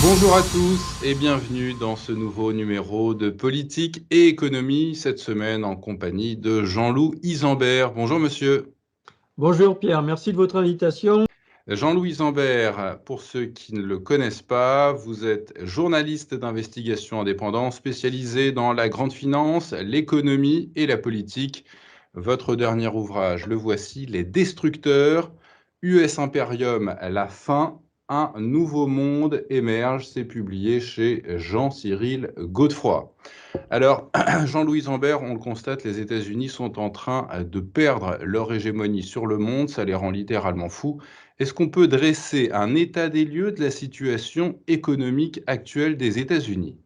Bonjour à tous et bienvenue dans ce nouveau numéro de Politique et Économie, cette semaine en compagnie de Jean-Loup Isambert. Bonjour monsieur. Bonjour Pierre, merci de votre invitation. Jean-Loup Isambert, pour ceux qui ne le connaissent pas, vous êtes journaliste d'investigation indépendant spécialisé dans la grande finance, l'économie et la politique. Votre dernier ouvrage, le voici, Les Destructeurs, US Imperium, la fin, un nouveau monde émerge. C'est publié chez Jean-Cyril Godefroy. Alors, Jean-Louis Zambert, on le constate, les États-Unis sont en train de perdre leur hégémonie sur le monde, ça les rend littéralement fous. Est-ce qu'on peut dresser un état des lieux de la situation économique actuelle des États-Unis?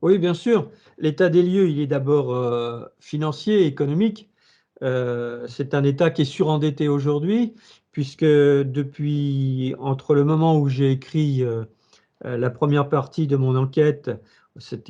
Oui, bien sûr. L'état des lieux, il est d'abord financier, économique. C'est un État qui est surendetté aujourd'hui, puisque depuis, entre le moment où j'ai écrit la première partie de mon enquête,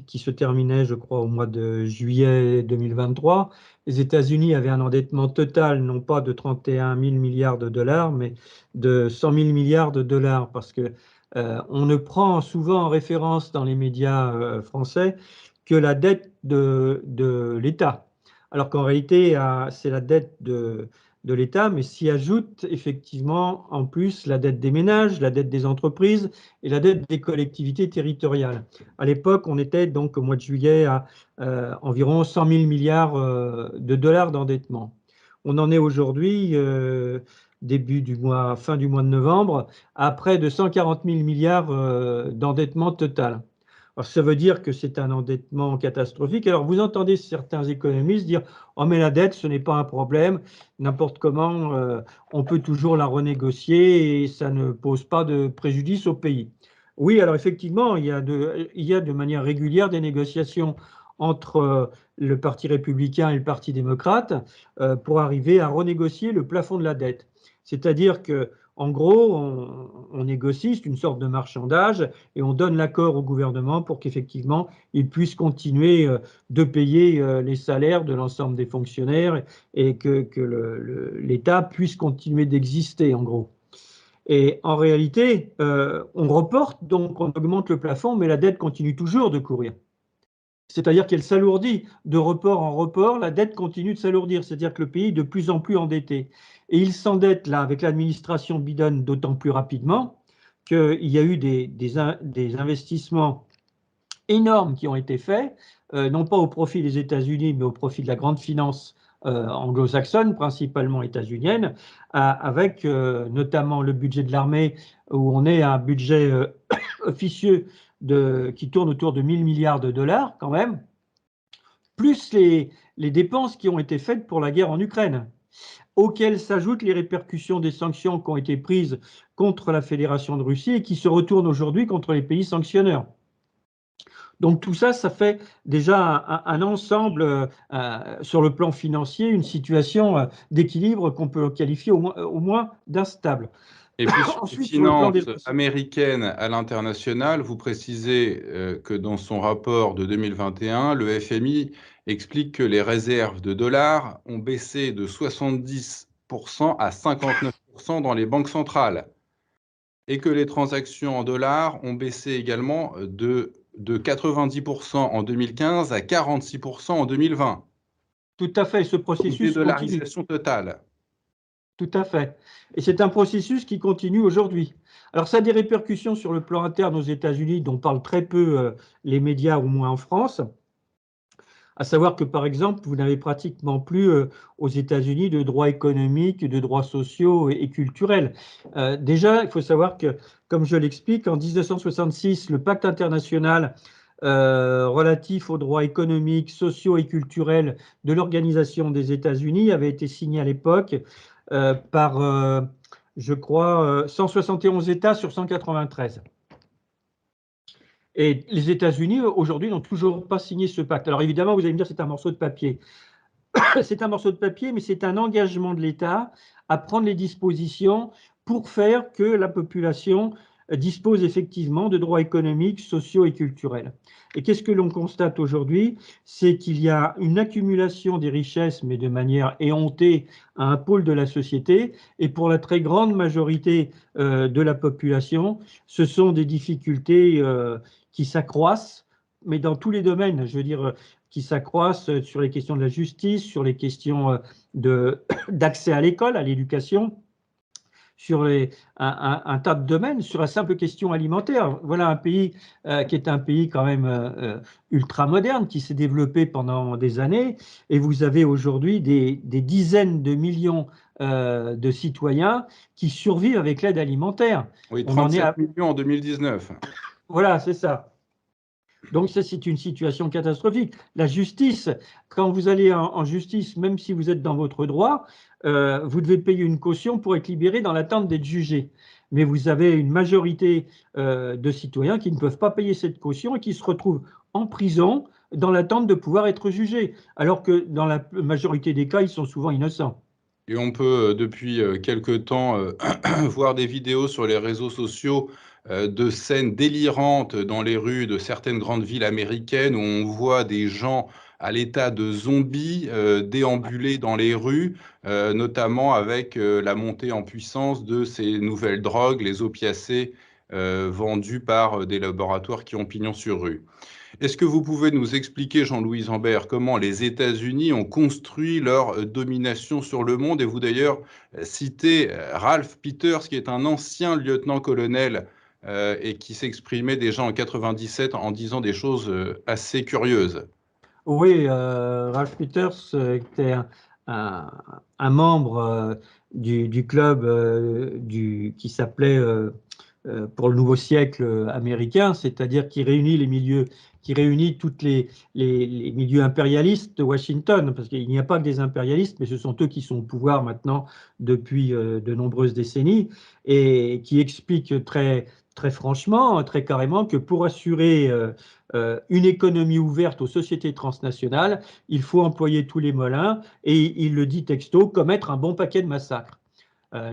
qui se terminait, je crois, au mois de juillet 2023, les États-Unis avaient un endettement total, non pas de 31 000 milliards de dollars, mais de 100 000 milliards de dollars, parce que on ne prend souvent en référence dans les médias français que la dette de l'État, alors qu'en réalité, c'est la dette de l'État, mais s'y ajoute effectivement en plus la dette des ménages, la dette des entreprises et la dette des collectivités territoriales. À l'époque, on était donc au mois de juillet à environ 100 000 milliards de dollars d'endettement. On en est aujourd'hui, fin du mois de novembre, à près de 140 000 milliards d'endettement total. Alors, ça veut dire que c'est un endettement catastrophique. Alors, vous entendez certains économistes dire: oh, mais la dette, ce n'est pas un problème, n'importe comment, on peut toujours la renégocier et ça ne pose pas de préjudice au pays. Oui, alors effectivement, il y a de manière régulière des négociations entre le Parti républicain et le Parti démocrate pour arriver à renégocier le plafond de la dette. C'est-à-dire que, en gros, on négocie, c'est une sorte de marchandage, et on donne l'accord au gouvernement pour qu'effectivement, il puisse continuer de payer les salaires de l'ensemble des fonctionnaires et que l'État puisse continuer d'exister, en gros. Et en réalité, on reporte, donc on augmente le plafond, mais la dette continue toujours de courir. C'est-à-dire qu'elle s'alourdit de report en report, la dette continue de s'alourdir, c'est-à-dire que le pays est de plus en plus endetté. Et il s'endette là avec l'administration Biden d'autant plus rapidement qu'il y a eu des investissements énormes qui ont été faits, non pas au profit des États-Unis, mais au profit de la grande finance anglo-saxonne, principalement états-unienne, avec notamment le budget de l'armée, où on est à un budget officieux qui tourne autour de 1000 milliards de dollars quand même, plus les dépenses qui ont été faites pour la guerre en Ukraine, auxquelles s'ajoutent les répercussions des sanctions qui ont été prises contre la Fédération de Russie et qui se retournent aujourd'hui contre les pays sanctionneurs. Donc tout ça, ça fait déjà un ensemble sur le plan financier, une situation d'équilibre qu'on peut qualifier au moins d'instable. Et puis sur les Ensuite, sur le plan des... finances américaines à l'international, vous précisez que dans son rapport de 2021, le FMI explique que les réserves de dollars ont baissé de 70% à 59% dans les banques centrales et que les transactions en dollars ont baissé également de 90% en 2015 à 46% en 2020. Tout à fait, ce Donc processus continue. dédollarisation totale. Tout à fait. Et c'est un processus qui continue aujourd'hui. Alors, ça a des répercussions sur le plan interne aux États-Unis, dont parlent très peu les médias, au moins en France. À savoir que, par exemple, vous n'avez pratiquement plus aux États-Unis de droits économiques, de droits sociaux et culturels. Déjà, il faut savoir que, comme je l'explique, en 1966, le pacte international relatif aux droits économiques, sociaux et culturels de l'Organisation des États-Unis avait été signé à l'époque par, je crois, 171 États sur 193. Et les États-Unis, aujourd'hui, n'ont toujours pas signé ce pacte. Alors évidemment, vous allez me dire, c'est un morceau de papier. C'est un morceau de papier, mais c'est un engagement de l'État à prendre les dispositions pour faire que la population disposent effectivement de droits économiques, sociaux et culturels. Et qu'est-ce que l'on constate aujourd'hui? C'est qu'il y a une accumulation des richesses, mais de manière éhontée, à un pôle de la société, et pour la très grande majorité de la population, ce sont des difficultés qui s'accroissent, mais dans tous les domaines, je veux dire, qui s'accroissent sur les questions de la justice, sur les questions d'accès à l'école, à l'éducation, sur un tas de domaines, sur la simple question alimentaire. Voilà un pays qui est un pays quand même ultra moderne, qui s'est développé pendant des années, et vous avez aujourd'hui des dizaines de millions de citoyens qui survivent avec l'aide alimentaire. Oui, On en est 37 à... millions en 2019. Voilà, c'est ça. Donc ça, c'est une situation catastrophique. La justice, quand vous allez en justice, même si vous êtes dans votre droit, vous devez payer une caution pour être libéré dans l'attente d'être jugé. Mais vous avez une majorité de citoyens qui ne peuvent pas payer cette caution et qui se retrouvent en prison dans l'attente de pouvoir être jugés, alors que dans la majorité des cas, ils sont souvent innocents. Et on peut, depuis quelque temps, voir des vidéos sur les réseaux sociaux de scènes délirantes dans les rues de certaines grandes villes américaines où on voit des gens à l'état de zombies déambuler dans les rues, notamment avec la montée en puissance de ces nouvelles drogues, les opiacés, vendus par des laboratoires qui ont pignon sur rue. Est-ce que vous pouvez nous expliquer, Jean-Louis Zambert, comment les États-Unis ont construit leur domination sur le monde? Et vous d'ailleurs citez Ralph Peters, qui est un ancien lieutenant-colonel et qui s'exprimait déjà en 97 en disant des choses assez curieuses. Oui, Ralph Peters était un, un membre du club qui s'appelait pour le nouveau siècle américain, c'est-à-dire qui réunit les milieux, qui réunit toutes les milieux impérialistes de Washington, parce qu'il n'y a pas que des impérialistes, mais ce sont eux qui sont au pouvoir maintenant depuis de nombreuses décennies, et qui expliquent très franchement, très carrément, que pour assurer une économie ouverte aux sociétés transnationales, il faut employer tous les moyens, et il le dit texto, commettre un bon paquet de massacres.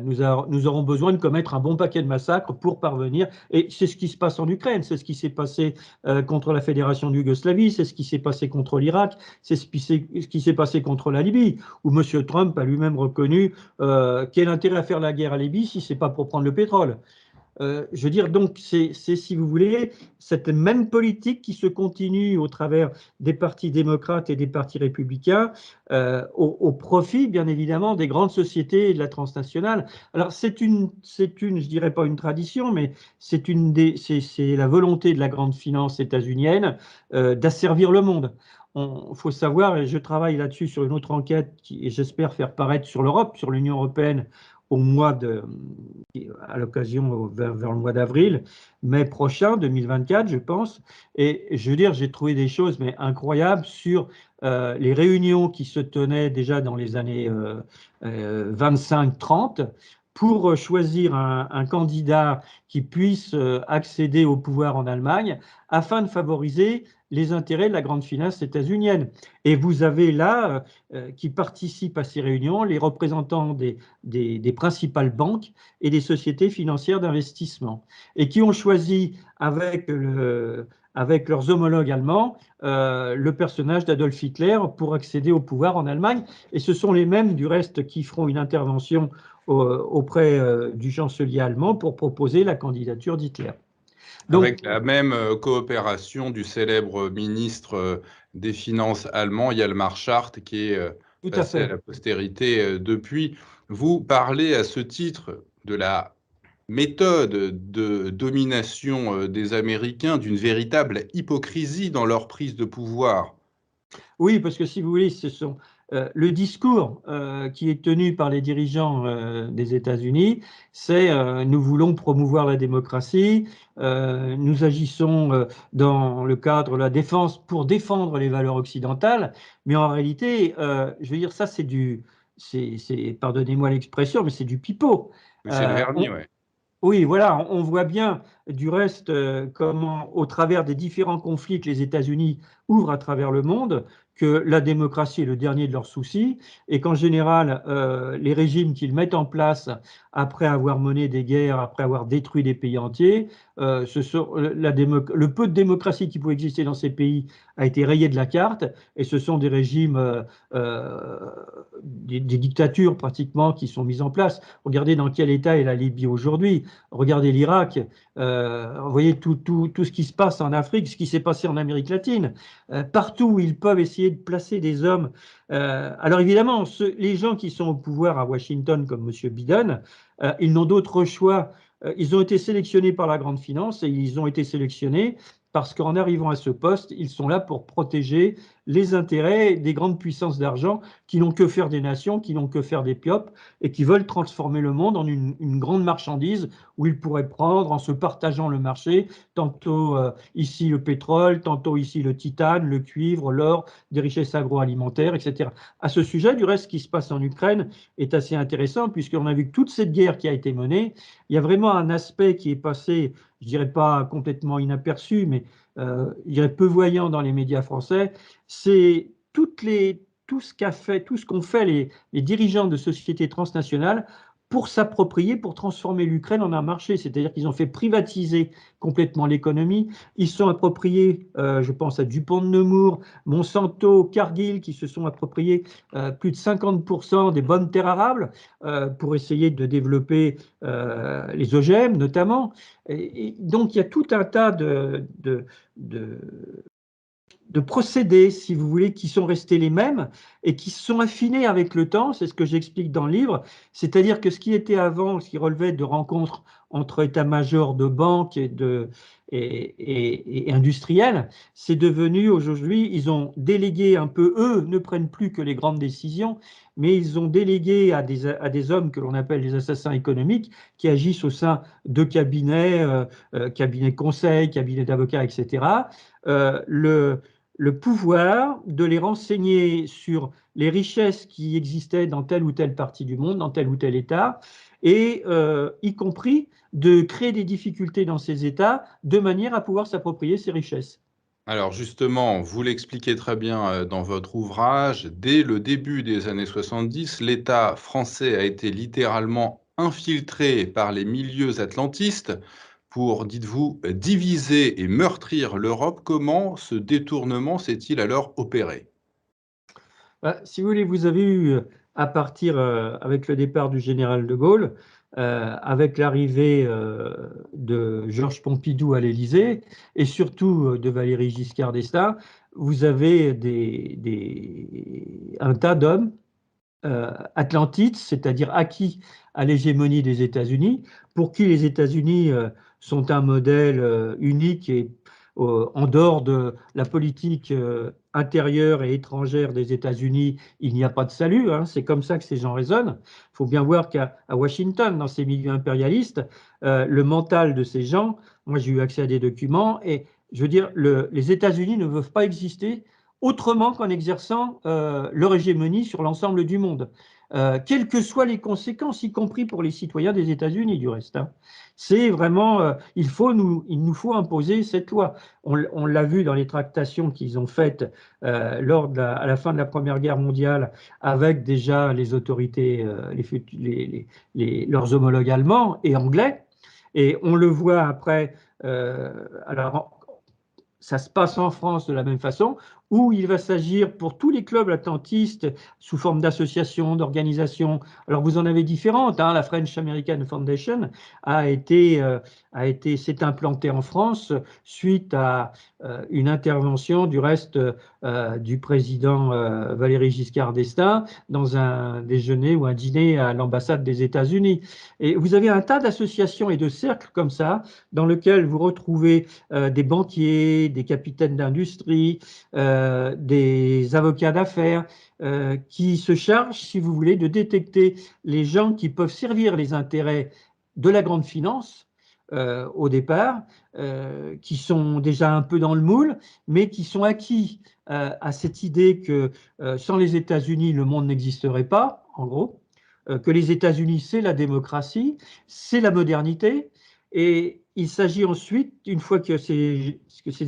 Nous aurons besoin de commettre un bon paquet de massacres pour parvenir, et c'est ce qui se passe en Ukraine, c'est ce qui s'est passé contre la Fédération de Yougoslavie, c'est ce qui s'est passé contre l'Irak, c'est ce qui s'est passé contre la Libye, où M. Trump a lui-même reconnu quel intérêt à faire la guerre à Libye si ce n'est pas pour prendre le pétrole. Je veux dire, donc, c'est, si vous voulez, cette même politique qui se continue au travers des partis démocrates et des partis républicains, au profit, bien évidemment, des grandes sociétés et de la transnationale. Alors, je dirais pas une tradition, mais c'est la volonté de la grande finance états-unienne d'asservir le monde. Il faut savoir, et je travaille là-dessus sur une autre enquête, et j'espère faire paraître sur l'Europe, sur l'Union européenne, à l'occasion vers le mois d'avril, mai prochain, 2024, je pense. Et je veux dire, j'ai trouvé des choses mais incroyables sur les réunions qui se tenaient déjà dans les années 25-30 pour choisir un candidat qui puisse accéder au pouvoir en Allemagne afin de favoriser les intérêts de la grande finance états-unienne. Et vous avez là, qui participent à ces réunions, les représentants des principales banques et des sociétés financières d'investissement, et qui ont choisi avec leurs homologues allemands le personnage d'Adolf Hitler pour accéder au pouvoir en Allemagne. Et ce sont les mêmes, du reste, qui feront une intervention auprès du chancelier allemand pour proposer la candidature d'Hitler. Avec Donc, la même coopération du célèbre ministre des Finances allemand, Hjalmar Schacht, qui est tout à passé à fait. la postérité depuis. Vous parlez à ce titre de la méthode de domination des Américains, d'une véritable hypocrisie dans leur prise de pouvoir. Oui, parce que si vous voulez, le discours qui est tenu par les dirigeants des États-Unis, c'est nous voulons promouvoir la démocratie, nous agissons dans le cadre de la défense pour défendre les valeurs occidentales, mais en réalité, je veux dire, ça pardonnez-moi l'expression, mais c'est du pipeau. Mais c'est le vernis, On, ouais. oui, voilà, on voit bien du reste comment, au travers des différents conflits que les États-Unis ouvrent à travers le monde, que la démocratie est le dernier de leurs soucis et qu'en général, les régimes qu'ils mettent en place après avoir mené des guerres, après avoir détruit des pays entiers, le peu de démocratie qui pouvait exister dans ces pays a été rayé de la carte et ce sont des régimes, des dictatures pratiquement qui sont mises en place. Regardez dans quel état est la Libye aujourd'hui, regardez l'Irak, vous voyez tout ce qui se passe en Afrique, ce qui s'est passé en Amérique latine. Partout où ils peuvent essayer de placer des hommes. Alors évidemment, les gens qui sont au pouvoir à Washington, comme M. Biden, ils n'ont d'autre choix. Ils ont été sélectionnés par la grande finance et ils ont été sélectionnés parce qu'en arrivant à ce poste, ils sont là pour protéger les intérêts des grandes puissances d'argent qui n'ont que faire des nations, qui n'ont que faire des piopes et qui veulent transformer le monde en une grande marchandise où ils pourraient prendre en se partageant le marché, tantôt ici le pétrole, tantôt ici le titane, le cuivre, l'or, des richesses agroalimentaires, etc. À ce sujet, du reste, ce qui se passe en Ukraine est assez intéressant puisqu'on a vu que toute cette guerre qui a été menée, il y a vraiment un aspect qui est passé, je dirais pas complètement inaperçu, mais je dirais peu voyant dans les médias français, c'est tout ce qu'ont fait les dirigeants de sociétés transnationales pour s'approprier, pour transformer l'Ukraine en un marché. C'est-à-dire qu'ils ont fait privatiser complètement l'économie. Ils sont appropriés, je pense à Dupont de Nemours, Monsanto, Cargill, qui se sont appropriés plus de 50% des bonnes terres arables pour essayer de développer les OGM notamment. Et donc il y a tout un tas de de procédés, si vous voulez, qui sont restés les mêmes et qui sont affinés avec le temps. C'est ce que j'explique dans le livre. C'est-à-dire que ce qui était avant, ce qui relevait de rencontres entre états-majors de banques et industriels, c'est devenu aujourd'hui, ils ont délégué un peu, eux ne prennent plus que les grandes décisions, mais ils ont délégué à des hommes que l'on appelle les assassins économiques, qui agissent au sein de cabinets, cabinets conseils, cabinets d'avocats, etc. Le pouvoir de les renseigner sur les richesses qui existaient dans telle ou telle partie du monde, dans tel ou tel État, et y compris de créer des difficultés dans ces États de manière à pouvoir s'approprier ces richesses. Alors justement, vous l'expliquez très bien dans votre ouvrage, dès le début des années 70, l'État français a été littéralement infiltré par les milieux atlantistes pour, dites-vous, diviser et meurtrir l'Europe. Comment ce détournement s'est-il alors opéré? Si vous voulez, vous avez eu, à partir, avec le départ du général de Gaulle, avec l'arrivée de Georges Pompidou à l'Élysée et surtout de Valéry Giscard d'Estaing, vous avez un tas d'hommes atlantites, c'est-à-dire acquis à l'hégémonie des États-Unis, pour qui les États-Unis sont un modèle unique et en dehors de la politique intérieure et étrangère des États-Unis, il n'y a pas de salut. Hein. C'est comme ça que ces gens raisonnent. Il faut bien voir qu'à Washington, dans ces milieux impérialistes, le mental de ces gens, moi j'ai eu accès à des documents, et je veux dire, les États-Unis ne peuvent pas exister autrement qu'en exerçant leur hégémonie sur l'ensemble du monde, quelles que soient les conséquences, y compris pour les citoyens des États-Unis du reste. Hein. C'est vraiment, il nous faut imposer cette loi. On l'a vu dans les tractations qu'ils ont faites à la fin de la Première Guerre mondiale avec déjà les autorités, leurs homologues allemands et anglais. Et on le voit après, alors ça se passe en France de la même façon, où il va s'agir pour tous les clubs atlantistes sous forme d'associations, d'organisations. Alors vous en avez différentes. Hein. La French American Foundation s'est implantée en France suite à une intervention du reste du président Valéry Giscard d'Estaing dans un déjeuner ou un dîner à l'ambassade des États-Unis. Et vous avez un tas d'associations et de cercles comme ça dans lesquels vous retrouvez des banquiers, des capitaines d'industrie, des avocats d'affaires qui se chargent, si vous voulez, de détecter les gens qui peuvent servir les intérêts de la grande finance au départ, qui sont déjà un peu dans le moule, mais qui sont acquis à cette idée que sans les États-Unis, le monde n'existerait pas, en gros, que les États-Unis, c'est la démocratie, c'est la modernité, et il s'agit ensuite, une fois que ces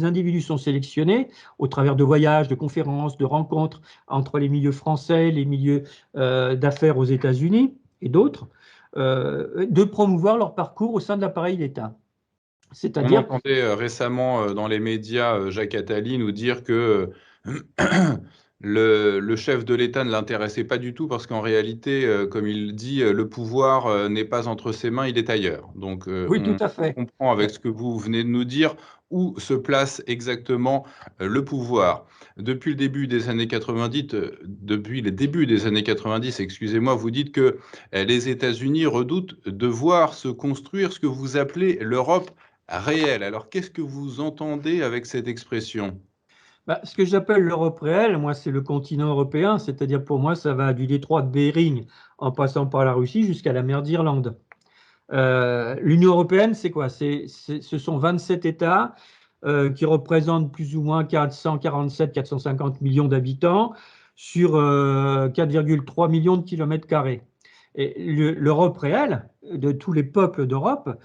individus sont sélectionnés, au travers de voyages, de conférences, de rencontres entre les milieux français, les milieux d'affaires aux États-Unis et d'autres, de promouvoir leur parcours au sein de l'appareil d'État. On C'est-à-dire, entendait récemment dans les médias Jacques Attali nous dire que le chef de l'État ne l'intéressait pas du tout parce qu'en réalité, comme il dit, le pouvoir n'est pas entre ses mains, il est ailleurs. Donc oui, tout on à fait. comprend avec ce que vous venez de nous dire où se place exactement le pouvoir. Depuis le début des années 90, depuis les débuts des années 90, excusez-moi, vous dites que les États-Unis redoutent de voir se construire ce que vous appelez l'Europe réelle. Alors, qu'est-ce que vous entendez avec cette expression? Bah, ce que j'appelle l'Europe réelle, moi, c'est le continent européen, c'est-à-dire pour moi, ça va du détroit de Bering en passant par la Russie jusqu'à la mer d'Irlande. L'Union européenne, c'est quoi? Ce sont 27 États qui représentent plus ou moins 447-450 millions d'habitants sur 4,3 millions de kilomètres carrés. Et l'Europe réelle, de tous les peuples d'Europe,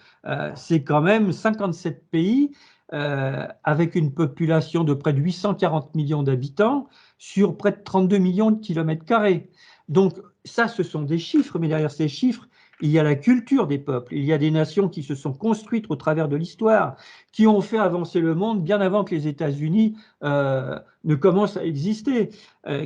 c'est quand même 57 pays avec une population de près de 840 millions d'habitants sur près de 32 millions de kilomètres carrés. Donc ça, ce sont des chiffres, mais derrière ces chiffres, il y a la culture des peuples, il y a des nations qui se sont construites au travers de l'histoire, qui ont fait avancer le monde bien avant que les États-Unis ne commencent à exister,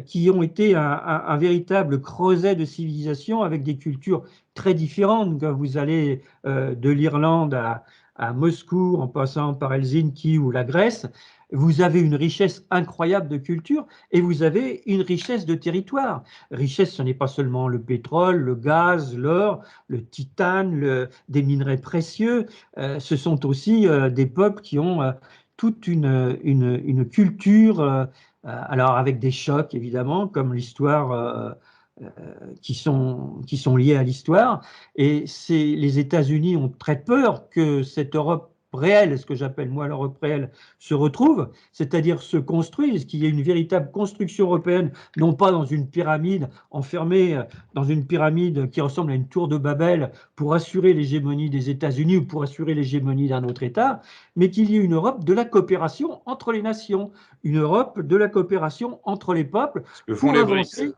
qui ont été un véritable creuset de civilisation avec des cultures très différentes. Quand vous allez de l'Irlande à Moscou, en passant par Helsinki ou la Grèce, vous avez une richesse incroyable de culture et vous avez une richesse de territoire. Richesse, ce n'est pas seulement le pétrole, le gaz, l'or, le titane, des minerais précieux. Ce sont aussi des peuples qui ont toute une culture, alors avec des chocs évidemment, comme l'histoire qui sont liées à l'histoire. Et les États-Unis ont très peur que cette Europe réelle, ce que j'appelle moi l'Europe réelle, se retrouve, c'est-à-dire se construise, qu'il y ait une véritable construction européenne, non pas dans une pyramide enfermée, dans une pyramide qui ressemble à une tour de Babel pour assurer l'hégémonie des États-Unis ou pour assurer l'hégémonie d'un autre État, mais qu'il y ait une Europe de la coopération entre les nations, une Europe de la coopération entre les peuples Ce que font pour les BRICS. avancer.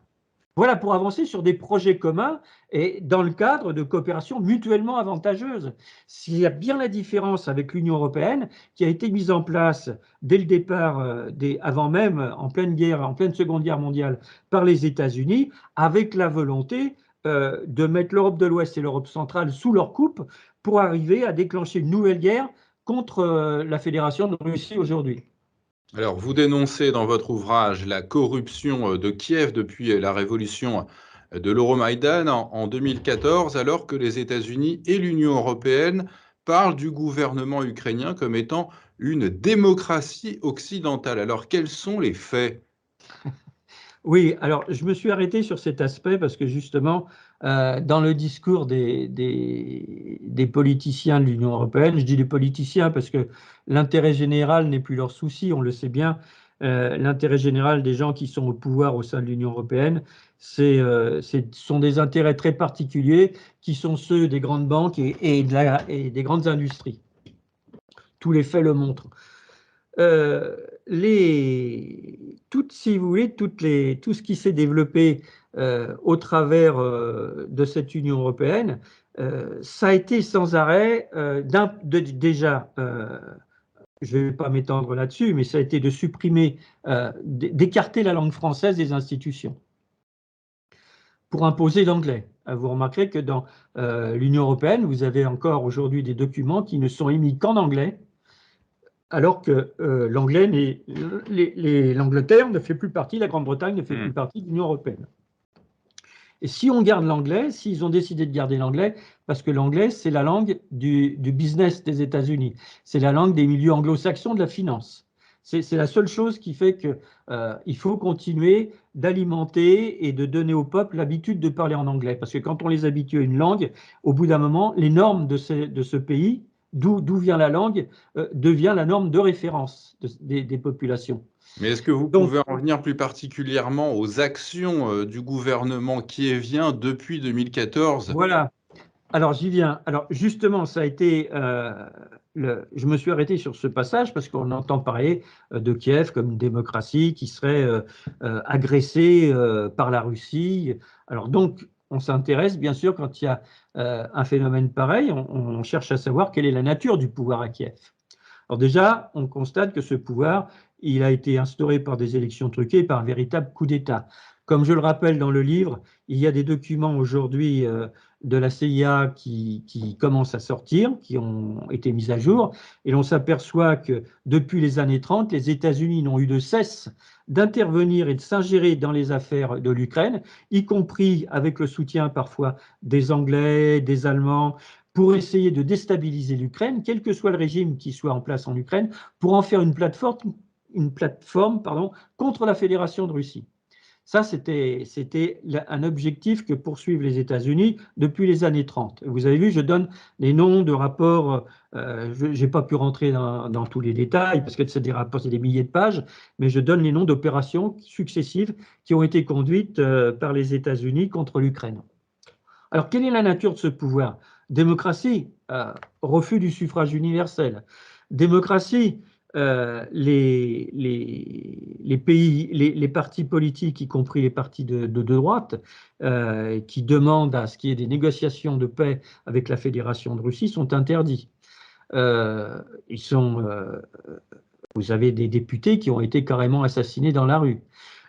Voilà, pour avancer sur des projets communs et dans le cadre de coopération mutuellement avantageuse. S'il y a bien la différence avec l'Union européenne, qui a été mise en place dès le départ, avant même, en pleine guerre, en pleine Seconde Guerre mondiale, par les États-Unis, avec la volonté de mettre l'Europe de l'Ouest et l'Europe centrale sous leur coupe pour arriver à déclencher une nouvelle guerre contre la Fédération de Russie aujourd'hui. Alors, vous dénoncez dans votre ouvrage la corruption de Kiev depuis la révolution de l'Euromaïdan en 2014, alors que les États-Unis et l'Union européenne parlent du gouvernement ukrainien comme étant une démocratie occidentale. Alors, quels sont les faits? Oui, alors je me suis arrêté sur cet aspect parce que justement, dans le discours des politiciens de l'Union européenne, je dis les politiciens parce que l'intérêt général n'est plus leur souci, on le sait bien. L'intérêt général des gens qui sont au pouvoir au sein de l'Union européenne, ce sont des intérêts très particuliers qui sont ceux des grandes banques et des grandes industries. Tous les faits le montrent. Si vous voulez, tout ce qui s'est développé au travers de cette Union européenne, ça a été sans arrêt, déjà, je ne vais pas m'étendre là-dessus, mais ça a été de supprimer, d'écarter la langue française des institutions pour imposer l'anglais. Vous remarquerez que dans l'Union européenne, vous avez encore aujourd'hui des documents qui ne sont émis qu'en anglais, alors que l'Angleterre ne fait plus partie, la Grande-Bretagne ne fait plus partie de l'Union européenne. Et si on garde l'anglais, s'ils ont décidé de garder l'anglais, parce que l'anglais, c'est la langue du business des États-Unis, c'est la langue des milieux anglo-saxons de la finance. C'est la seule chose qui fait qu'il faut continuer d'alimenter et de donner au peuple l'habitude de parler en anglais. Parce que quand on les habitue à une langue, au bout d'un moment, les normes de ce pays, d'où vient la langue, devient la norme de référence des populations. Mais est-ce que vous Donc, pouvez en revenir plus particulièrement aux actions du gouvernement kievien depuis 2014? voilà. Alors, j'y viens. Alors, justement, ça a été je me suis arrêté sur ce passage parce qu'on entend parler de Kiev comme une démocratie qui serait agressée par la Russie. Alors donc, on s'intéresse bien sûr quand il y a un phénomène pareil, on cherche à savoir quelle est la nature du pouvoir à Kiev. Alors déjà, on constate que ce pouvoir, il a été instauré par des élections truquées, par un véritable coup d'État. Comme je le rappelle dans le livre, il y a des documents aujourd'hui de la CIA qui commencent à sortir, qui ont été mis à jour, et l'on s'aperçoit que depuis les années 30, les États-Unis n'ont eu de cesse d'intervenir et de s'ingérer dans les affaires de l'Ukraine, y compris avec le soutien parfois des Anglais, des Allemands, pour essayer de déstabiliser l'Ukraine, quel que soit le régime qui soit en place en Ukraine, pour en faire une plateforme contre la Fédération de Russie. Ça, c'était un objectif que poursuivent les États-Unis depuis les années 30. Vous avez vu, je donne les noms de rapports, je n'ai pas pu rentrer dans tous les détails parce que c'est des rapports, c'est des milliers de pages, mais je donne les noms d'opérations successives qui ont été conduites par les États-Unis contre l'Ukraine. Alors, quelle est la nature de ce pouvoir? Démocratie, refus du suffrage universel. Démocratie, les pays, les partis politiques, y compris les partis de droite, qui demandent à ce qu'il y ait des négociations de paix avec la Fédération de Russie, sont interdits. Ils sont, vous avez des députés qui ont été carrément assassinés dans la rue.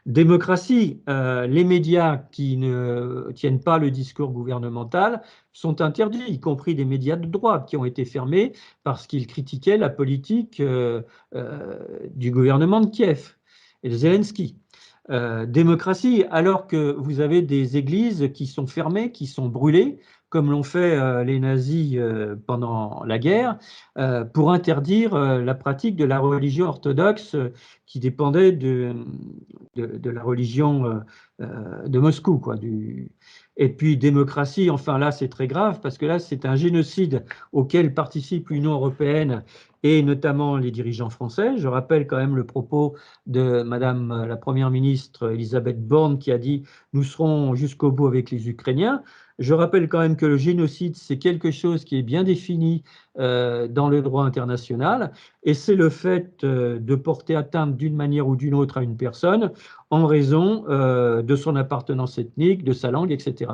Démocratie, les médias qui ne tiennent pas le discours gouvernemental sont interdits, y compris des médias de droite qui ont été fermés parce qu'ils critiquaient la politique du gouvernement de Kiev et de Zelensky. Démocratie, alors que vous avez des églises qui sont fermées, qui sont brûlées, comme l'ont fait les nazis pendant la guerre, pour interdire la pratique de la religion orthodoxe qui dépendait de la religion de Moscou, quoi. Et puis démocratie, enfin là c'est très grave parce que là c'est un génocide auquel participe l'Union européenne et notamment les dirigeants français. Je rappelle quand même le propos de Madame la Première ministre Elisabeth Borne qui a dit « Nous serons jusqu'au bout avec les Ukrainiens ». Je rappelle quand même que le génocide, c'est quelque chose qui est bien défini dans le droit international, et c'est le fait de porter atteinte d'une manière ou d'une autre à une personne en raison de son appartenance ethnique, de sa langue, etc.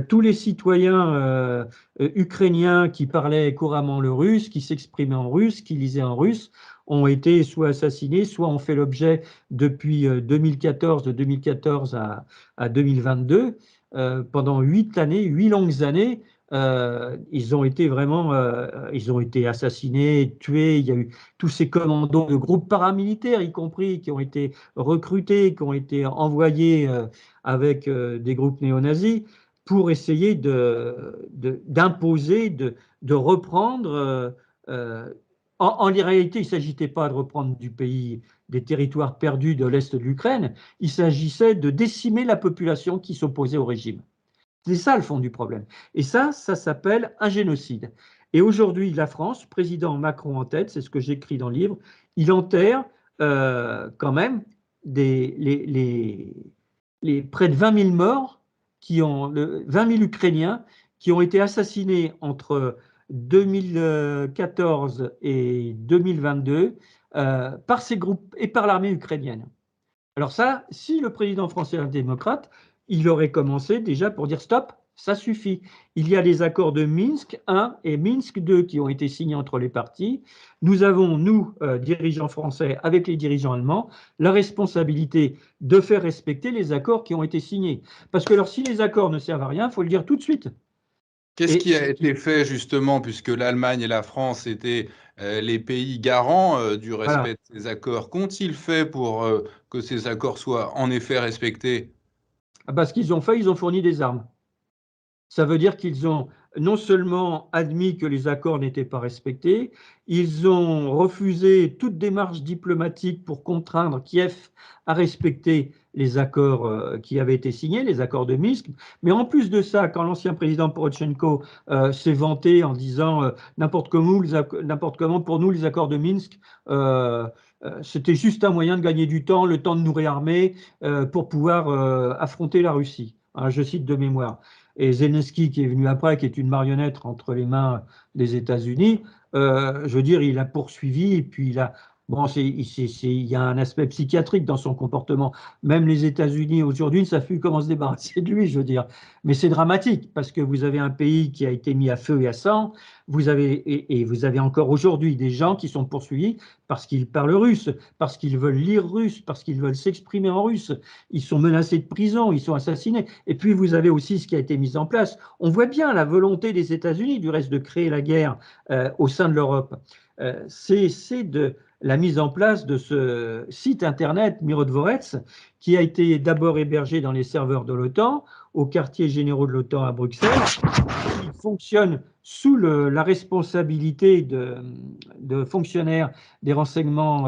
Tous les citoyens ukrainiens qui parlaient couramment le russe, qui s'exprimaient en russe, qui lisaient en russe, ont été soit assassinés, soit ont fait l'objet depuis 2014, de 2014 à 2022, pendant 8 années, 8 longues années, ils ont été assassinés, tués. Il y a eu tous ces commandos de groupes paramilitaires, y compris, qui ont été recrutés, qui ont été envoyés avec des groupes néo-nazis pour essayer d'imposer, de reprendre. En réalité, il ne s'agissait pas de reprendre du pays, des territoires perdus de l'Est de l'Ukraine, il s'agissait de décimer la population qui s'opposait au régime. C'est ça le fond du problème. Et ça s'appelle un génocide. Et aujourd'hui, la France, président Macron en tête, c'est ce que j'écris dans le livre, il enterre quand même les près de 20 000 morts, 20 000 Ukrainiens qui ont été assassinés entre 2014 et 2022 par ces groupes et par l'armée ukrainienne. Alors ça, si le président français est un démocrate, il aurait commencé déjà pour dire stop, ça suffit. Il y a les accords de Minsk 1 et Minsk 2 qui ont été signés entre les parties. Nous avons, nous, dirigeants français, avec les dirigeants allemands, la responsabilité de faire respecter les accords qui ont été signés. Parce que alors, si les accords ne servent à rien, il faut le dire tout de suite. Qu'est-ce qui a été fait justement, puisque l'Allemagne et la France étaient les pays garants du respect Voilà. de ces accords? Qu'ont-ils fait pour que ces accords soient en effet respectés? Ce qu'ils ont fait, ils ont fourni des armes. Ça veut dire qu'ils ont non seulement admis que les accords n'étaient pas respectés, ils ont refusé toute démarche diplomatique pour contraindre Kiev à respecter les accords qui avaient été signés, les accords de Minsk. Mais en plus de ça, quand l'ancien président Poroshenko s'est vanté en disant n'importe comment, pour nous, les accords de Minsk, c'était juste un moyen de gagner du temps, le temps de nous réarmer pour pouvoir affronter la Russie. Hein, je cite de mémoire. et Zelensky qui est venu après, qui est une marionnette entre les mains des États-Unis, je veux dire, il a poursuivi et puis bon, il y a un aspect psychiatrique dans son comportement. Même les États-Unis aujourd'hui ne savent plus comment se débarrasser de lui, je veux dire. Mais c'est dramatique parce que vous avez un pays qui a été mis à feu et à sang. Et vous avez encore aujourd'hui des gens qui sont poursuivis parce qu'ils parlent russe, parce qu'ils veulent lire russe, parce qu'ils veulent s'exprimer en russe. Ils sont menacés de prison, ils sont assassinés. Et puis vous avez aussi ce qui a été mis en place. On voit bien la volonté des États-Unis, du reste, de créer la guerre au sein de l'Europe. C'est de la mise en place de ce site internet Mirodvorets, qui a été d'abord hébergé dans les serveurs de l'OTAN, au quartier généraux de l'OTAN à Bruxelles. Il fonctionne sous la responsabilité de fonctionnaires des renseignements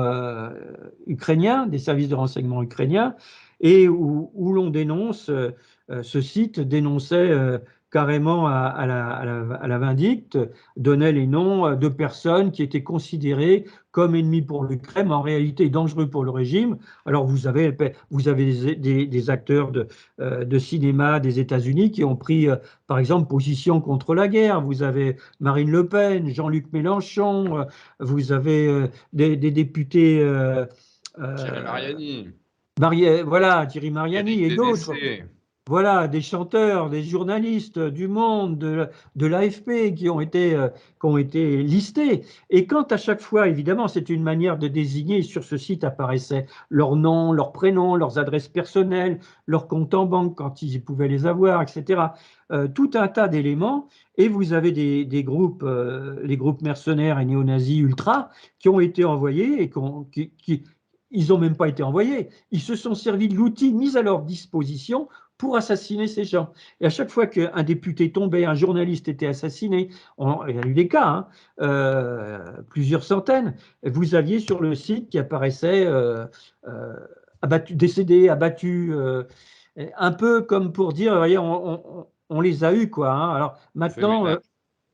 ukrainiens, des services de renseignement ukrainiens, et où l'on dénonce, ce site dénonçait carrément à la vindicte, donnait les noms de personnes qui étaient considérées comme ennemis pour l'Ukraine, mais en réalité dangereux pour le régime. Alors vous avez des acteurs de cinéma des États-Unis qui ont pris, par exemple, position contre la guerre. Vous avez Marine Le Pen, Jean-Luc Mélenchon, vous avez des députés, Thierry euh, Mariani, voilà, Thierry Mariani Éric et d'autres. Dédessé. Voilà, des chanteurs, des journalistes du Monde, de l'AFP qui ont été listés. Et quand à chaque fois, évidemment, c'est une manière de désigner, sur ce site apparaissaient leurs noms, leurs prénoms, leurs adresses personnelles, leurs comptes en banque quand ils pouvaient les avoir, etc. Tout un tas d'éléments. Et vous avez des groupes, les groupes mercenaires et néo-nazis ultra, qui ont été envoyés et ils n'ont même pas été envoyés. Ils se sont servis de l'outil mis à leur disposition pour assassiner ces gens. Et à chaque fois qu'un député tombait, un journaliste était assassiné, il y a eu des cas, hein, plusieurs centaines, vous aviez sur le site qui apparaissait abattu, décédé, abattu, un peu comme pour dire, voyez, on les a eus, quoi. Hein. Alors On fait maintenant, ménage.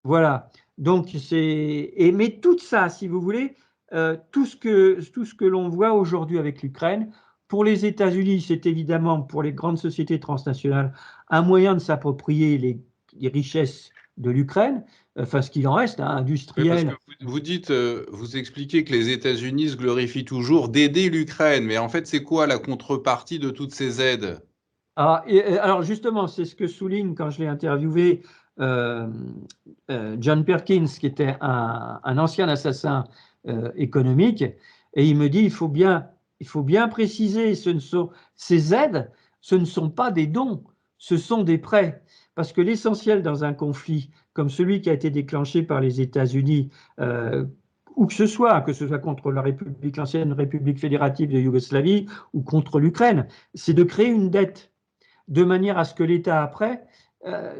voilà. Donc mais tout ça, si vous voulez, tout ce que l'on voit aujourd'hui avec l'Ukraine, pour les États-Unis, c'est évidemment pour les grandes sociétés transnationales un moyen de s'approprier les richesses de l'Ukraine, enfin ce qu'il en reste, hein, Oui, parce que industriel. vous dites, vous expliquez que les États-Unis se glorifient toujours d'aider l'Ukraine, mais en fait, c'est quoi la contrepartie de toutes ces aides? Alors justement, c'est ce que souligne quand je l'ai interviewé euh, John Perkins, qui était un ancien assassin économique, et il me dit il faut bien préciser, ces aides, ce ne sont pas des dons, ce sont des prêts. Parce que l'essentiel dans un conflit comme celui qui a été déclenché par les États-Unis, où que ce soit contre la République, l'ancienne République fédérative de Yougoslavie ou contre l'Ukraine, c'est de créer une dette de manière à ce que l'État, après,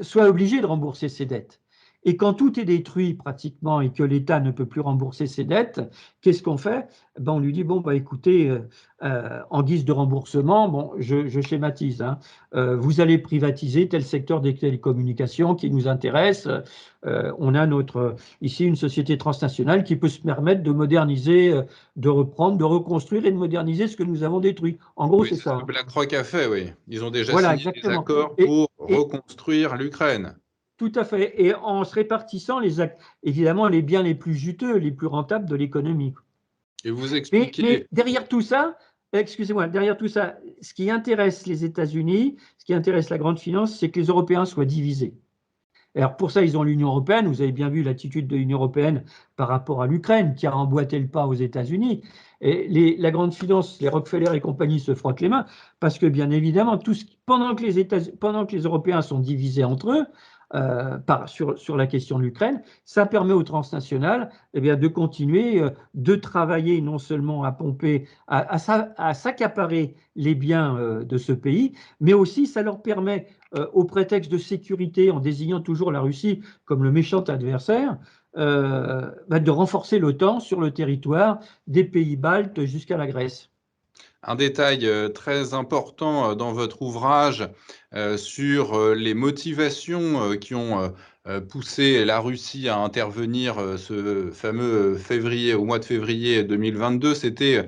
soit obligé de rembourser ses dettes. Et quand tout est détruit pratiquement et que l'État ne peut plus rembourser ses dettes, qu'est-ce qu'on fait? Ben, on lui dit, bon, bah, écoutez, en guise de remboursement, bon, je schématise, hein, vous allez privatiser tel secteur des télécommunications qui nous intéresse. On a ici une société transnationale qui peut se permettre de moderniser, de reprendre, de reconstruire et de moderniser ce que nous avons détruit. En gros, Oui, c'est c'est ce ça. que Hein. BlackRock a fait, oui. Ils ont déjà Voilà, signé des exactement. accords Et, pour et reconstruire l'Ukraine. tout à fait. Et en se répartissant évidemment les biens les plus juteux, les plus rentables de l'économie. Et vous Mais expliquez, derrière tout ça, excusez-moi, derrière tout ça, ce qui intéresse les États-Unis, ce qui intéresse la grande finance, c'est que les Européens soient divisés. Alors pour ça, ils ont l'Union européenne. Vous avez bien vu l'attitude de l'Union européenne par rapport à l'Ukraine, qui a emboîté le pas aux États-Unis. Et la grande finance, les Rockefeller et compagnie se frottent les mains parce que bien évidemment, pendant que les Européens sont divisés entre eux sur la question de l'Ukraine, ça permet aux transnationales eh bien, de continuer de travailler non seulement à pomper, à s'accaparer les biens de ce pays, mais aussi ça leur permet au prétexte de sécurité, en désignant toujours la Russie comme le méchant adversaire, de renforcer l'OTAN sur le territoire des pays baltes jusqu'à la Grèce. un détail très important dans votre ouvrage sur les motivations qui ont poussé la Russie à intervenir ce fameux février, au mois de février 2022, c'était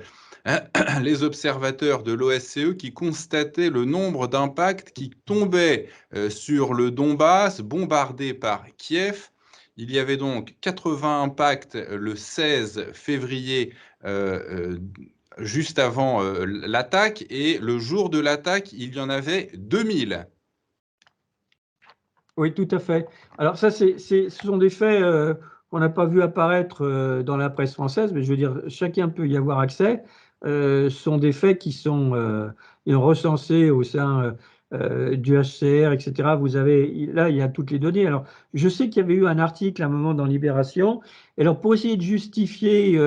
les observateurs de l'OSCE qui constataient le nombre d'impacts qui tombaient sur le Donbass, bombardé par Kiev. Il y avait donc 80 impacts le 16 février, juste avant l'attaque, et le jour de l'attaque, il y en avait 2000. Oui, tout à fait. Alors ça, ce sont des faits qu'on n'a pas vu apparaître dans la presse française, mais je veux dire, chacun peut y avoir accès. Ce sont des faits qui sont recensés au sein du HCR, etc. Vous avez, là, il y a toutes les données. Alors, je sais qu'il y avait eu un article à un moment dans Libération. Et alors, pour essayer de justifier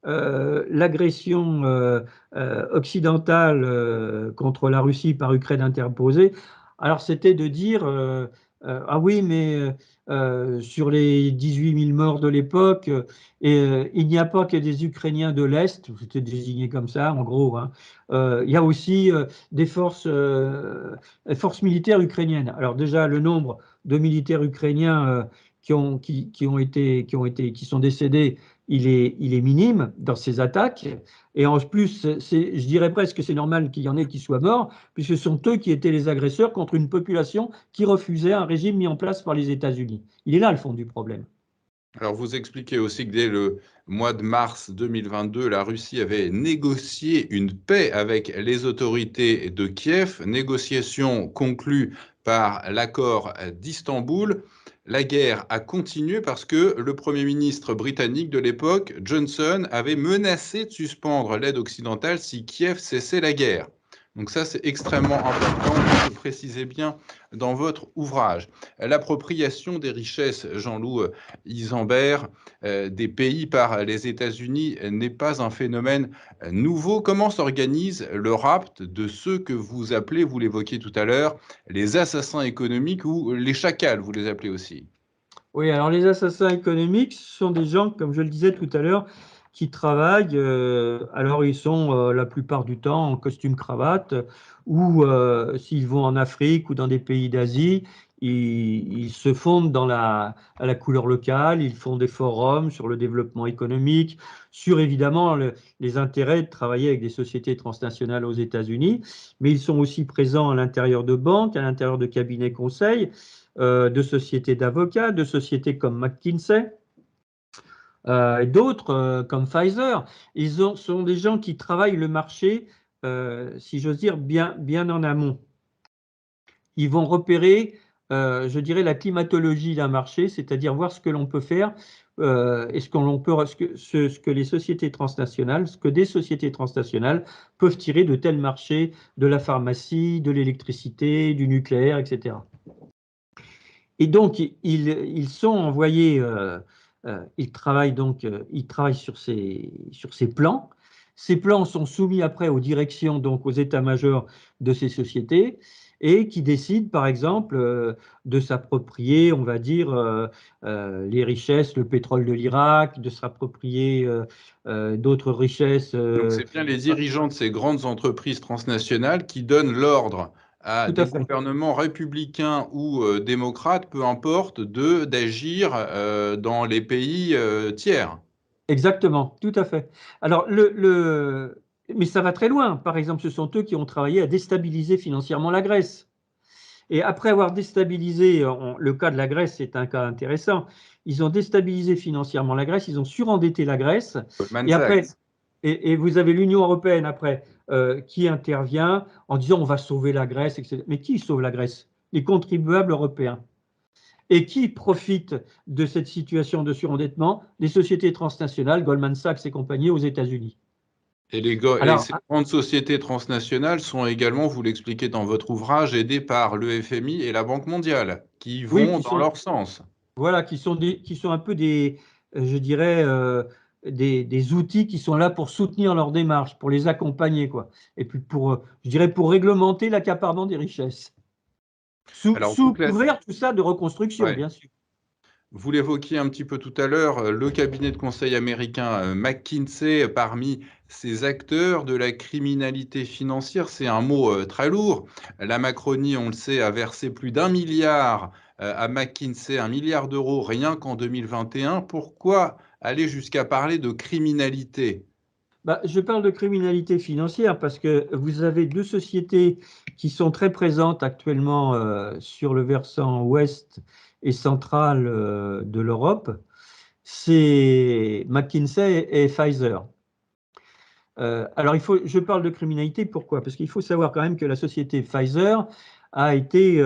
l'agression occidentale contre la Russie par Ukraine interposée, alors c'était de dire ah oui, mais sur les 18 000 morts de l'époque, il n'y a pas que des Ukrainiens de l'Est, c'était désigné comme ça, en gros, hein. Il y a aussi des forces militaires ukrainiennes. Alors déjà, le nombre de militaires ukrainiens qui sont décédés, il est minime dans ces attaques. Et en plus, je dirais presque que c'est normal qu'il y en ait qui soient morts, puisque ce sont eux qui étaient les agresseurs contre une population qui refusait un régime mis en place par les États-Unis. Il est là le fond du problème. Alors, vous expliquez aussi que dès le mois de mars 2022, la Russie avait négocié une paix avec les autorités de Kiev, négociation conclue par l'accord d'Istanbul. La guerre a continué parce que le Premier ministre britannique de l'époque, Johnson, avait menacé de suspendre l'aide occidentale si Kiev cessait la guerre. Donc ça, c'est extrêmement important, vous le précisez bien dans votre ouvrage. L'appropriation des richesses, Jean-Loup Isambert, des pays par les États-Unis n'est pas un phénomène nouveau. Comment s'organise le rapt de ceux que vous appelez, vous l'évoquiez tout à l'heure, les assassins économiques ou les chacals, vous les appelez aussi? Oui, alors les assassins économiques, ce sont des gens, comme je le disais tout à l'heure, qui travaillent. Alors ils sont la plupart du temps en costume cravate, ou s'ils vont en Afrique ou dans des pays d'Asie, ils se fondent à la couleur locale. Ils font des forums sur le développement économique, sur évidemment les intérêts de travailler avec des sociétés transnationales aux États-Unis, mais ils sont aussi présents à l'intérieur de banques, à l'intérieur de cabinets conseils, de sociétés d'avocats, de sociétés comme McKinsey, et d'autres comme Pfizer. Sont des gens qui travaillent le marché, si j'ose dire, bien en amont. Ils vont repérer, je dirais, la climatologie d'un marché, c'est-à-dire voir ce que l'on peut faire et ce que les sociétés transnationales, ce que des sociétés transnationales peuvent tirer de tels marchés, de la pharmacie, de l'électricité, du nucléaire, etc. Et donc, ils sont envoyés, ils travaillent sur ces plans. Ces plans sont soumis après aux directions, donc aux états-majors de ces sociétés, et qui décident, par exemple, de s'approprier, on va dire, les richesses, le pétrole de l'Irak, de s'approprier d'autres richesses. Donc, c'est bien les dirigeants de ces grandes entreprises transnationales qui donnent l'ordre à Tout à des fait. gouvernements républicains ou démocrates, peu importe, d'agir dans les pays tiers. Exactement, tout à fait. Alors, mais ça va très loin. Par exemple, ce sont eux qui ont travaillé à déstabiliser financièrement la Grèce. Et après avoir déstabilisé, le cas de la Grèce, c'est un cas intéressant. Ils ont déstabilisé financièrement la Grèce, ils ont surendetté la Grèce. Goldman Et après, Sachs. et vous avez l'Union européenne après qui intervient en disant on va sauver la Grèce, etc. Mais qui sauve la Grèce? Les contribuables européens. Et qui profite de cette situation de surendettement? Les sociétés transnationales, Goldman Sachs et compagnie aux États-Unis. Et Alors, ces grandes sociétés transnationales sont également, vous l'expliquez dans votre ouvrage, aidées par le FMI et la Banque mondiale, qui oui, vont dans leur sens. voilà, qui sont un peu je dirais, des outils qui sont là pour soutenir leur démarche, pour les accompagner, quoi. Et puis je dirais, pour réglementer l'accaparement des richesses. Alors, Sous couvert, tout ça, de reconstruction, ouais. bien sûr. Vous l'évoquiez un petit peu tout à l'heure, le cabinet de conseil américain McKinsey, parmi ces acteurs de la criminalité financière, c'est un mot très lourd. La Macronie, on le sait, a versé plus d'1 milliard à McKinsey, 1 milliard d'euros rien qu'en 2021. Pourquoi aller jusqu'à parler de criminalité? Je parle de criminalité financière parce que vous avez deux sociétés qui sont très présentes actuellement sur le versant ouest et central de l'Europe. C'est McKinsey et Pfizer. Alors, je parle de criminalité, pourquoi? Parce qu'il faut savoir quand même que la société Pfizer a été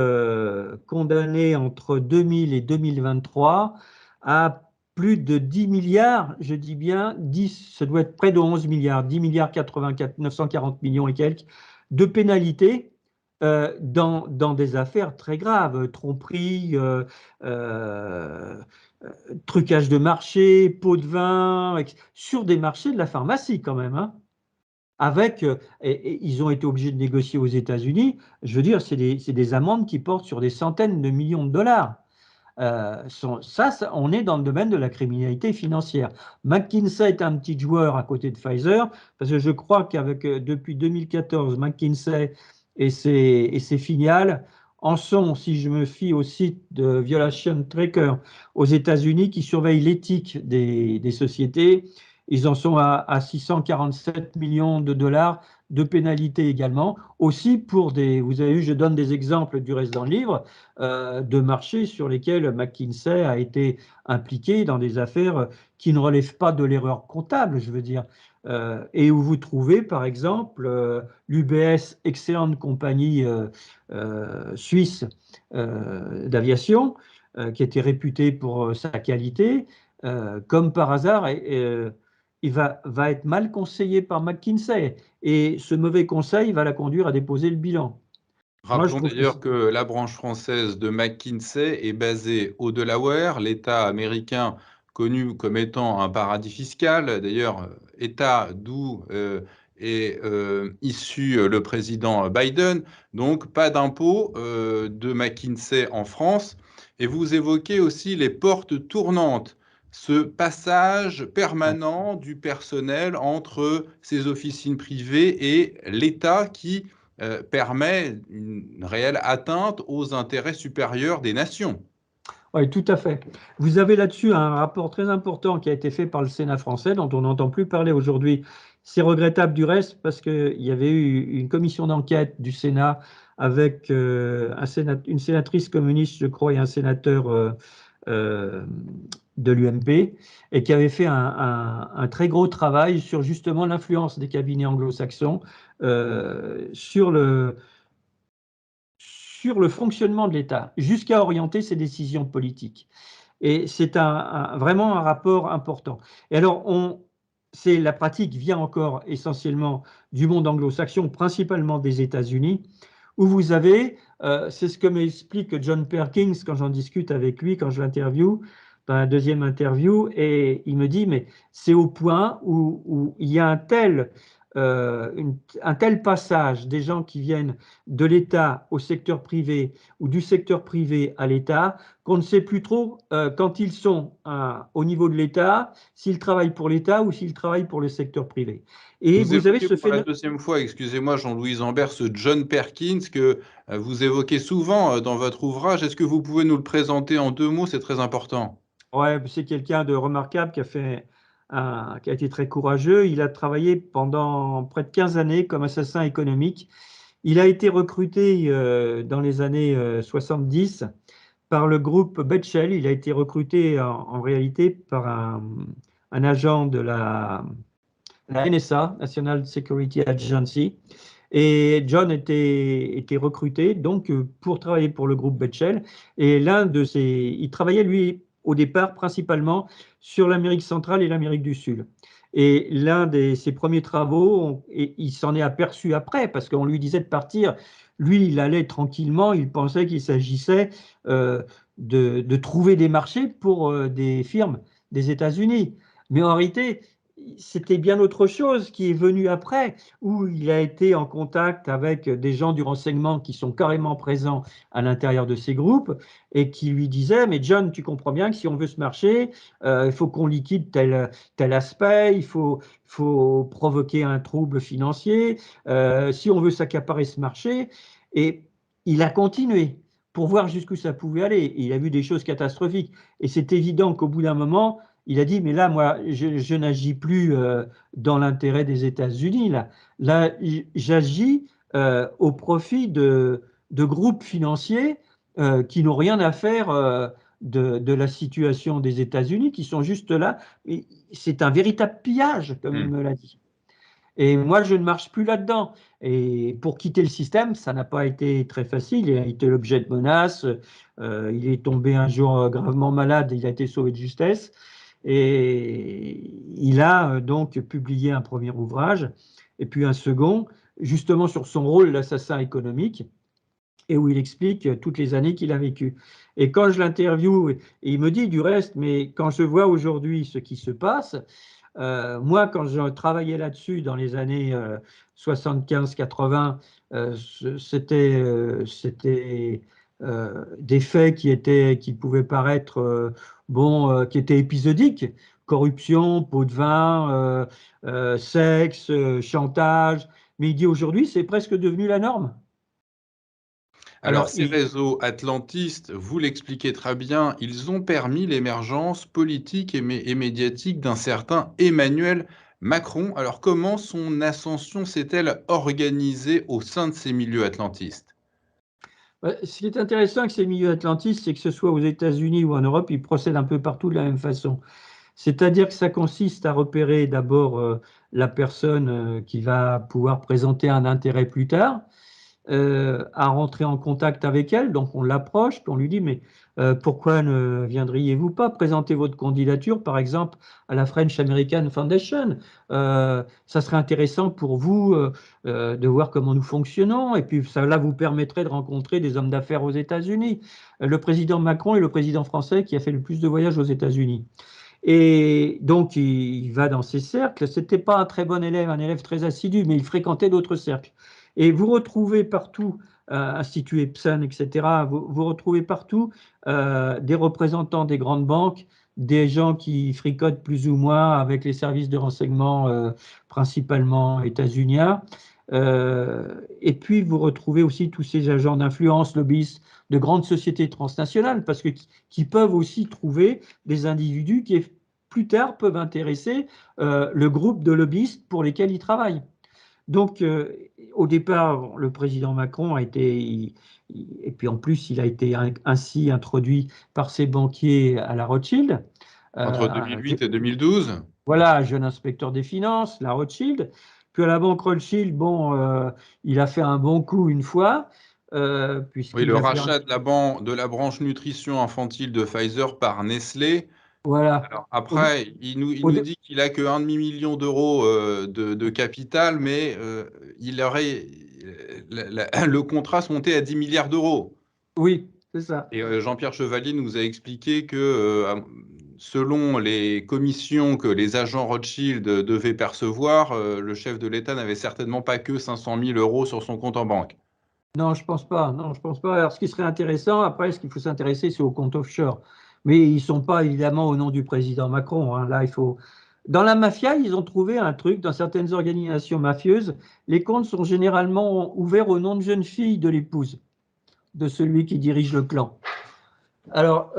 condamnée entre 2000 et 2023 à plus de 10 milliards, je dis bien 10, ça doit être près de 11 milliards, 10 milliards 84, 940 millions et quelques de pénalités dans des affaires très graves, tromperie, trucage de marché, pots de vin, sur des marchés de la pharmacie quand même, hein. Et ils ont été obligés de négocier aux États-Unis. Je veux dire, c'est des amendes qui portent sur des centaines de millions de dollars. On est dans le domaine de la criminalité financière. McKinsey est un petit joueur à côté de Pfizer, parce que je crois qu'avec depuis 2014, McKinsey et ses filiales en sont, si je me fie au site de Violation Tracker aux États-Unis, qui surveille l'éthique des sociétés, ils en sont à 647 millions de dollars de pénalités également. Aussi pour vous avez vu, je donne des exemples du reste dans le livre, de marchés sur lesquels McKinsey a été impliqué dans des affaires qui ne relèvent pas de l'erreur comptable, je veux dire. Et où vous trouvez, par exemple, l'UBS, excellente compagnie suisse d'aviation, qui était réputée pour sa qualité, comme par hasard, il va être mal conseillé par McKinsey. Et ce mauvais conseil va la conduire à déposer le bilan. Moi, je Rappelons trouve que d'ailleurs que la branche française de McKinsey est basée au Delaware, l'État américain connu comme étant un paradis fiscal, d'ailleurs, État d'où est issu le président Biden, donc pas d'impôt de McKinsey en France. Et vous évoquez aussi les portes tournantes, ce passage permanent du personnel entre ces officines privées et l'État qui permet une réelle atteinte aux intérêts supérieurs des nations. oui, tout à fait. Vous avez là-dessus un rapport très important qui a été fait par le Sénat français, dont on n'entend plus parler aujourd'hui. C'est regrettable du reste parce qu'il y avait eu une commission d'enquête du Sénat avec une sénatrice communiste, je crois, et un sénateur euh, de l'UMP, et qui avait fait un très gros travail sur justement l'influence des cabinets anglo-saxons sur le fonctionnement de l'État, jusqu'à orienter ses décisions politiques. Et c'est vraiment un rapport important. Et alors, la pratique vient encore essentiellement du monde anglo-saxon, principalement des États-Unis, où vous avez, c'est ce que m'explique John Perkins quand j'en discute avec lui, quand je l'interviewe, dans la deuxième interview, et il me dit, mais c'est au point où il y a un tel passage des gens qui viennent de l'État au secteur privé ou du secteur privé à l'État qu'on ne sait plus trop quand ils sont au niveau de l'État, s'ils travaillent pour l'État ou s'ils travaillent pour le secteur privé. Et Vous vous avez évoquez ce pour la phénomène. deuxième fois, excusez-moi Jean-Louis Ambert, ce John Perkins que vous évoquez souvent dans votre ouvrage. Est-ce que vous pouvez nous le présenter en 2 mots? C'est très important. Ouais, c'est quelqu'un de remarquable qui a été très courageux. Il a travaillé pendant près de 15 années comme assassin économique. Il a été recruté dans les années 70 par le groupe Betchel. Il a été recruté en réalité par un agent de la NSA, National Security Agency. Et John était recruté donc pour travailler pour le groupe Betchel. Et il travaillait lui au départ principalement sur l'Amérique centrale et l'Amérique du Sud. Et l'un de ses premiers travaux, et il s'en est aperçu après, parce qu'on lui disait de partir. Lui, il allait tranquillement, il pensait qu'il s'agissait de trouver des marchés pour des firmes des États-Unis. Mais en réalité, c'était bien autre chose qui est venu après, où il a été en contact avec des gens du renseignement qui sont carrément présents à l'intérieur de ces groupes et qui lui disaient, mais John, tu comprends bien que si on veut ce marché, il faut qu'on liquide tel aspect, il faut provoquer un trouble financier, si on veut s'accaparer ce marché. Et il a continué pour voir jusqu'où ça pouvait aller. Et il a vu des choses catastrophiques. Et c'est évident qu'au bout d'un moment, il a dit, mais là, moi, je n'agis plus dans l'intérêt des États-Unis. Là, j'agis au profit de groupes financiers qui n'ont rien à faire de la situation des États-Unis, qui sont juste là. C'est un véritable pillage, comme il Hmm. me l'a dit. Et moi, je ne marche plus là-dedans. Et pour quitter le système, ça n'a pas été très facile. Il a été l'objet de menaces. Il est tombé un jour gravement malade. Il a été sauvé de justesse. Et il a donc publié un premier ouvrage et puis un second, justement sur son rôle d'assassin économique, et où il explique toutes les années qu'il a vécues. Et quand je l'interviewe, et il me dit du reste, mais quand je vois aujourd'hui ce qui se passe, moi, quand je travaillais là-dessus dans les années 75-80, c'était des faits qui pouvaient paraître qui étaient épisodiques. Corruption, pot de vin, sexe, chantage. Mais il dit aujourd'hui, c'est presque devenu la norme. Alors, Alors, ces réseaux atlantistes, vous l'expliquez très bien, ils ont permis l'émergence politique et médiatique d'un certain Emmanuel Macron. Alors, comment son ascension s'est-elle organisée au sein de ces milieux atlantistes? ce qui est intéressant avec ces milieux atlantistes, c'est que ce soit aux États-Unis ou en Europe, ils procèdent un peu partout de la même façon. C'est-à-dire que ça consiste à repérer d'abord la personne qui va pouvoir présenter un intérêt plus tard, à rentrer en contact avec elle. Donc on l'approche, puis on lui dit, mais pourquoi ne viendriez-vous pas présenter votre candidature, par exemple, à la French American Foundation? Ça serait intéressant pour vous de voir comment nous fonctionnons, et puis ça vous permettrait de rencontrer des hommes d'affaires aux États-Unis. Le président Macron est le président français qui a fait le plus de voyages aux États-Unis. Et donc, il va dans ces cercles. C'était pas un très bon élève, un élève très assidu, mais il fréquentait d'autres cercles. Et vous retrouvez partout, Institut Epson, etc., vous retrouvez partout des représentants des grandes banques, des gens qui fricotent plus ou moins avec les services de renseignement, principalement états-uniens. Et puis, vous retrouvez aussi tous ces agents d'influence, lobbyistes de grandes sociétés transnationales, parce que qui peuvent aussi trouver des individus qui, plus tard, peuvent intéresser le groupe de lobbyistes pour lesquels ils travaillent. Donc, au départ, le président Macron a été, et puis en plus, il a été ainsi introduit par ses banquiers à la Rothschild. Entre Euh, 2008 et 2012? voilà, jeune inspecteur des finances, la Rothschild. Puis à la banque Rothschild, bon, il a fait un bon coup une fois, Oui, puisqu'il le a permis. rachat de la branche nutrition infantile de Pfizer par Nestlé. Voilà. Alors Au, après, il au nous dé- dit qu'il a que 1,5 million d'euros de capital, mais il aurait le contrat se montait à 10 milliards d'euros. oui, c'est ça. Et Jean-Pierre Chevalier nous a expliqué que selon les commissions que les agents Rothschild devaient percevoir, le chef de l'État n'avait certainement pas que 500 000 euros sur son compte en banque. Non, je pense pas. Non, je pense pas. Alors, ce qui serait intéressant, après, ce qu'il faut s'intéresser, c'est aux comptes offshore. Mais ils sont pas évidemment au nom du président Macron, hein. Là, il faut. Dans la mafia, ils ont trouvé un truc. Dans certaines organisations mafieuses, les comptes sont généralement ouverts au nom de jeunes filles de l'épouse de celui qui dirige le clan. Alors,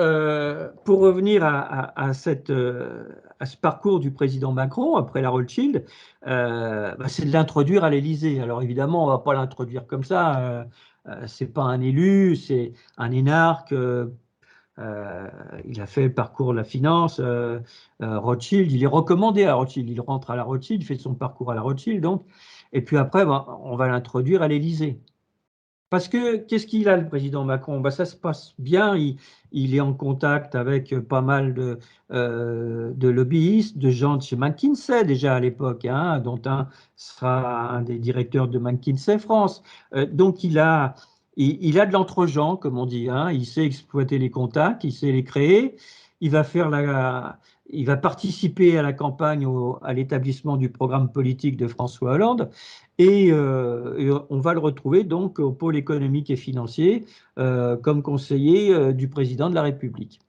pour revenir à ce parcours du président Macron après la Rothschild, c'est de l'introduire à l'Élysée. Alors évidemment, on ne va pas l'introduire comme ça. C'est pas un élu, c'est un énarque. Il a fait le parcours de la finance. Rothschild, il est recommandé à Rothschild. Il rentre à la Rothschild, il fait son parcours à la Rothschild, donc. Et puis après, on va l'introduire à l'Élysée. Parce que qu'est-ce qu'il a, le président Macron? Ça se passe bien. Il est en contact avec pas mal de lobbyistes, de gens de chez McKinsey déjà à l'époque, hein, dont un sera un des directeurs de McKinsey France. Donc il a de l'entre-gens, comme on dit, hein. Il sait exploiter les contacts, il sait les créer. Il va faire il va participer à la campagne, à l'établissement du programme politique de François Hollande. Et on va le retrouver donc au pôle économique et financier comme conseiller du président de la République.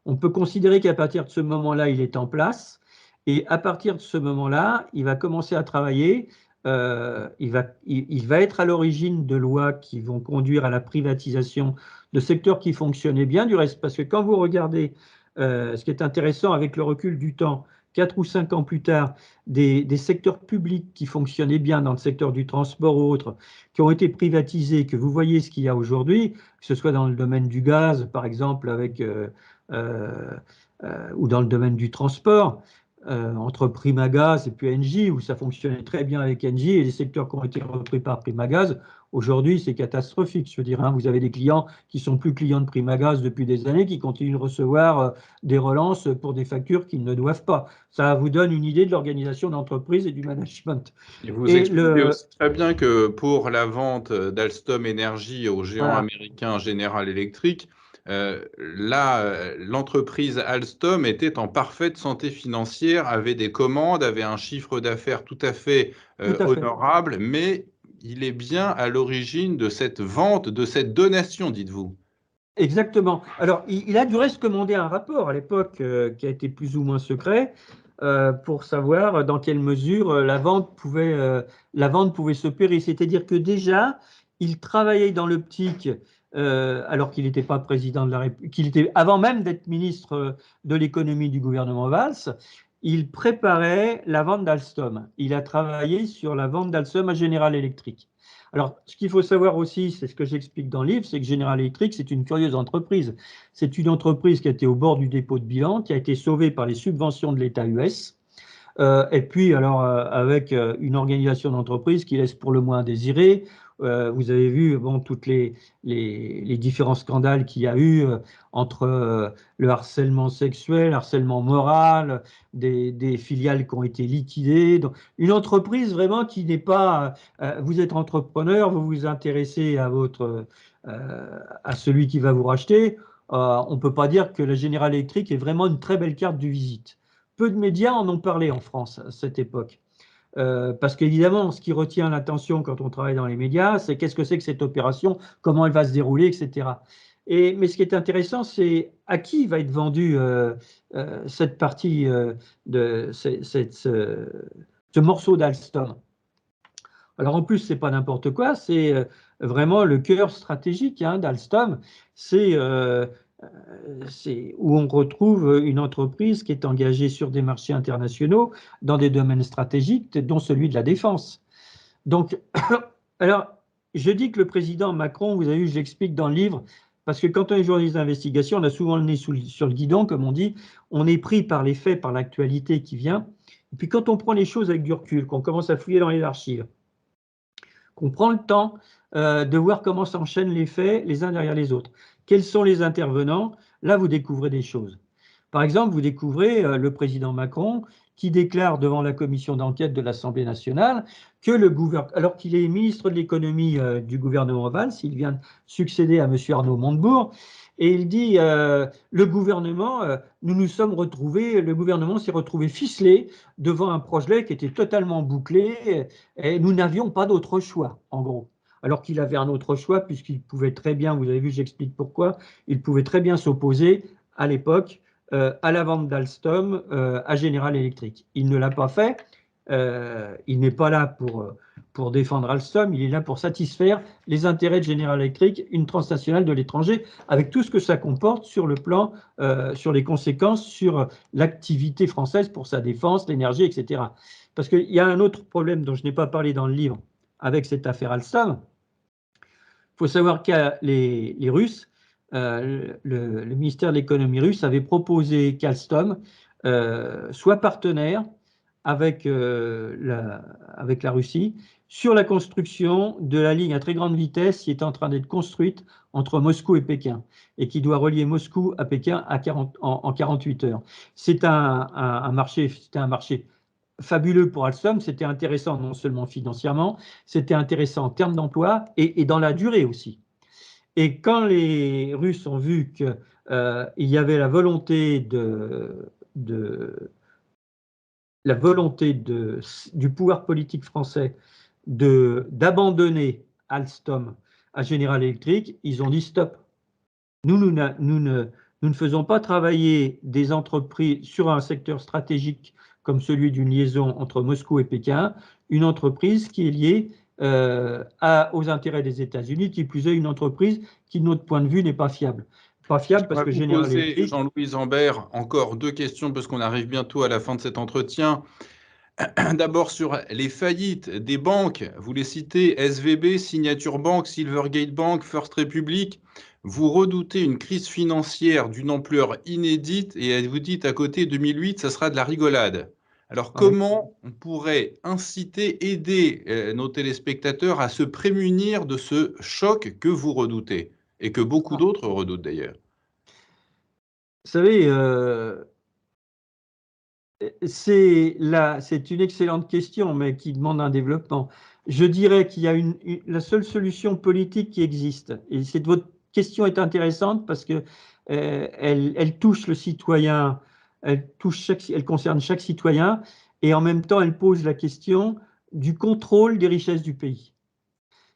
On peut considérer qu'à partir de ce moment-là, il est en place. Et à partir de ce moment-là, il va commencer à travailler. Il va être à l'origine de lois qui vont conduire à la privatisation de secteurs qui fonctionnaient bien. Du reste, parce que quand vous regardez ce qui est intéressant avec le recul du temps, 4 ou 5 ans plus tard, des secteurs publics qui fonctionnaient bien dans le secteur du transport ou autres, qui ont été privatisés, que vous voyez ce qu'il y a aujourd'hui, que ce soit dans le domaine du gaz, par exemple, ou dans le domaine du transport, entre Primagaz et puis Engie, où ça fonctionnait très bien avec Engie, et les secteurs qui ont été repris par Primagaz, aujourd'hui, c'est catastrophique. Je veux dire, hein, vous avez des clients qui sont plus clients de Primagaz depuis des années, qui continuent de recevoir des relances pour des factures qu'ils ne doivent pas. Ça vous donne une idée de l'organisation d'entreprise et du management. Et vous Et expliquez aussi très bien que pour la vente d'Alstom Energy au géant voilà, américain General Electric, là, l'entreprise Alstom était en parfaite santé financière, avait des commandes, avait un chiffre d'affaires tout à fait tout à fait. honorable, mais il est bien à l'origine de cette vente, de cette donation, dites-vous. Exactement. Alors, il a du reste commandé un rapport à l'époque qui a été plus ou moins secret pour savoir dans quelle mesure la vente pouvait s'opérer. C'est-à-dire que déjà, il travaillait dans l'optique, alors qu'il n'était pas président de la République, qu'il était avant même d'être ministre de l'économie du gouvernement Valls, il préparait la vente d'Alstom. Il a travaillé sur la vente d'Alstom à General Electric. Alors, ce qu'il faut savoir aussi, c'est ce que j'explique dans le livre, c'est que General Electric, c'est une curieuse entreprise. C'est une entreprise qui a été au bord du dépôt de bilan, qui a été sauvée par les subventions de l'État US, et puis alors avec une organisation d'entreprise qui laisse pour le moins désirer. Vous avez vu bon, toutes les différents scandales qu'il y a eu entre le harcèlement sexuel, harcèlement moral, des filiales qui ont été liquidées. Donc, une entreprise vraiment qui n'est pas. Vous êtes entrepreneur, vous vous intéressez à celui qui va vous racheter. On ne peut pas dire que la General Electric est vraiment une très belle carte de visite. Peu de médias en ont parlé en France à cette époque. Parce qu'évidemment, ce qui retient l'attention quand on travaille dans les médias, c'est qu'est-ce que c'est que cette opération, comment elle va se dérouler, etc. Mais ce qui est intéressant, c'est à qui va être vendue cette partie de ce morceau d'Alstom. Alors en plus, c'est pas n'importe quoi, c'est vraiment le cœur stratégique hein, d'Alstom. C'est où on retrouve une entreprise qui est engagée sur des marchés internationaux dans des domaines stratégiques, dont celui de la défense. Donc, alors, je dis que le président Macron, vous avez vu, je l'explique dans le livre, parce que quand on est journaliste d'investigation, on a souvent le nez sur le guidon, comme on dit, on est pris par les faits, par l'actualité qui vient. Et puis quand on prend les choses avec du recul, qu'on commence à fouiller dans les archives, qu'on prend le temps de voir comment s'enchaînent les faits les uns derrière les autres. Quels sont les intervenants? Là, vous découvrez des choses. Par exemple, vous découvrez le président Macron qui déclare devant la commission d'enquête de l'Assemblée nationale que le gouvernement, alors qu'il est ministre de l'économie du gouvernement Valls, il vient de succéder à M. Arnaud Montebourg, et il dit le gouvernement, le gouvernement s'est retrouvé ficelé devant un projet qui était totalement bouclé et nous n'avions pas d'autre choix, en gros. Alors qu'il avait un autre choix, puisqu'il pouvait très bien, vous avez vu, j'explique pourquoi, il pouvait très bien s'opposer à l'époque à la vente d'Alstom à General Electric. Il ne l'a pas fait. Il n'est pas là pour défendre Alstom, il est là pour satisfaire les intérêts de General Electric, une transnationale de l'étranger, avec tout ce que ça comporte sur le plan, sur les conséquences sur l'activité française pour sa défense, l'énergie, etc. Parce qu'il y a un autre problème dont je n'ai pas parlé dans le livre avec cette affaire Alstom. Il faut savoir que les Russes, le ministère de l'économie russe avait proposé qu'Alstom soit partenaire avec la Russie sur la construction de la ligne à très grande vitesse qui est en train d'être construite entre Moscou et Pékin et qui doit relier Moscou à Pékin en 48 heures. C'était un marché fabuleux pour Alstom, c'était intéressant non seulement financièrement, c'était intéressant en termes d'emploi et dans la durée aussi. Et quand les Russes ont vu qu'il y avait la volonté du pouvoir politique français d'abandonner Alstom à General Electric, ils ont dit stop. Nous ne faisons pas travailler des entreprises sur un secteur stratégique comme celui d'une liaison entre Moscou et Pékin, une entreprise qui est liée aux intérêts des États-Unis, qui plus est une entreprise qui, de notre point de vue, n'est pas fiable. Pas fiable parce J'aimerais que vous General poser, Electric, Jean-Louis Zambert, encore deux questions parce qu'on arrive bientôt à la fin de cet entretien. D'abord sur les faillites des banques, vous les citez, SVB, Signature Bank, Silvergate Bank, First Republic. Vous redoutez une crise financière d'une ampleur inédite et vous dites à côté 2008, ça sera de la rigolade. Alors ouais. comment on pourrait inciter, aider nos téléspectateurs à se prémunir de ce choc que vous redoutez et que beaucoup Ah, d'autres redoutent d'ailleurs? vous savez, c'est une excellente question, mais qui demande un développement. Je dirais qu'il y a la seule solution politique qui existe, et votre question est intéressante parce que elle touche le citoyen, elle concerne chaque citoyen, et en même temps, elle pose la question du contrôle des richesses du pays.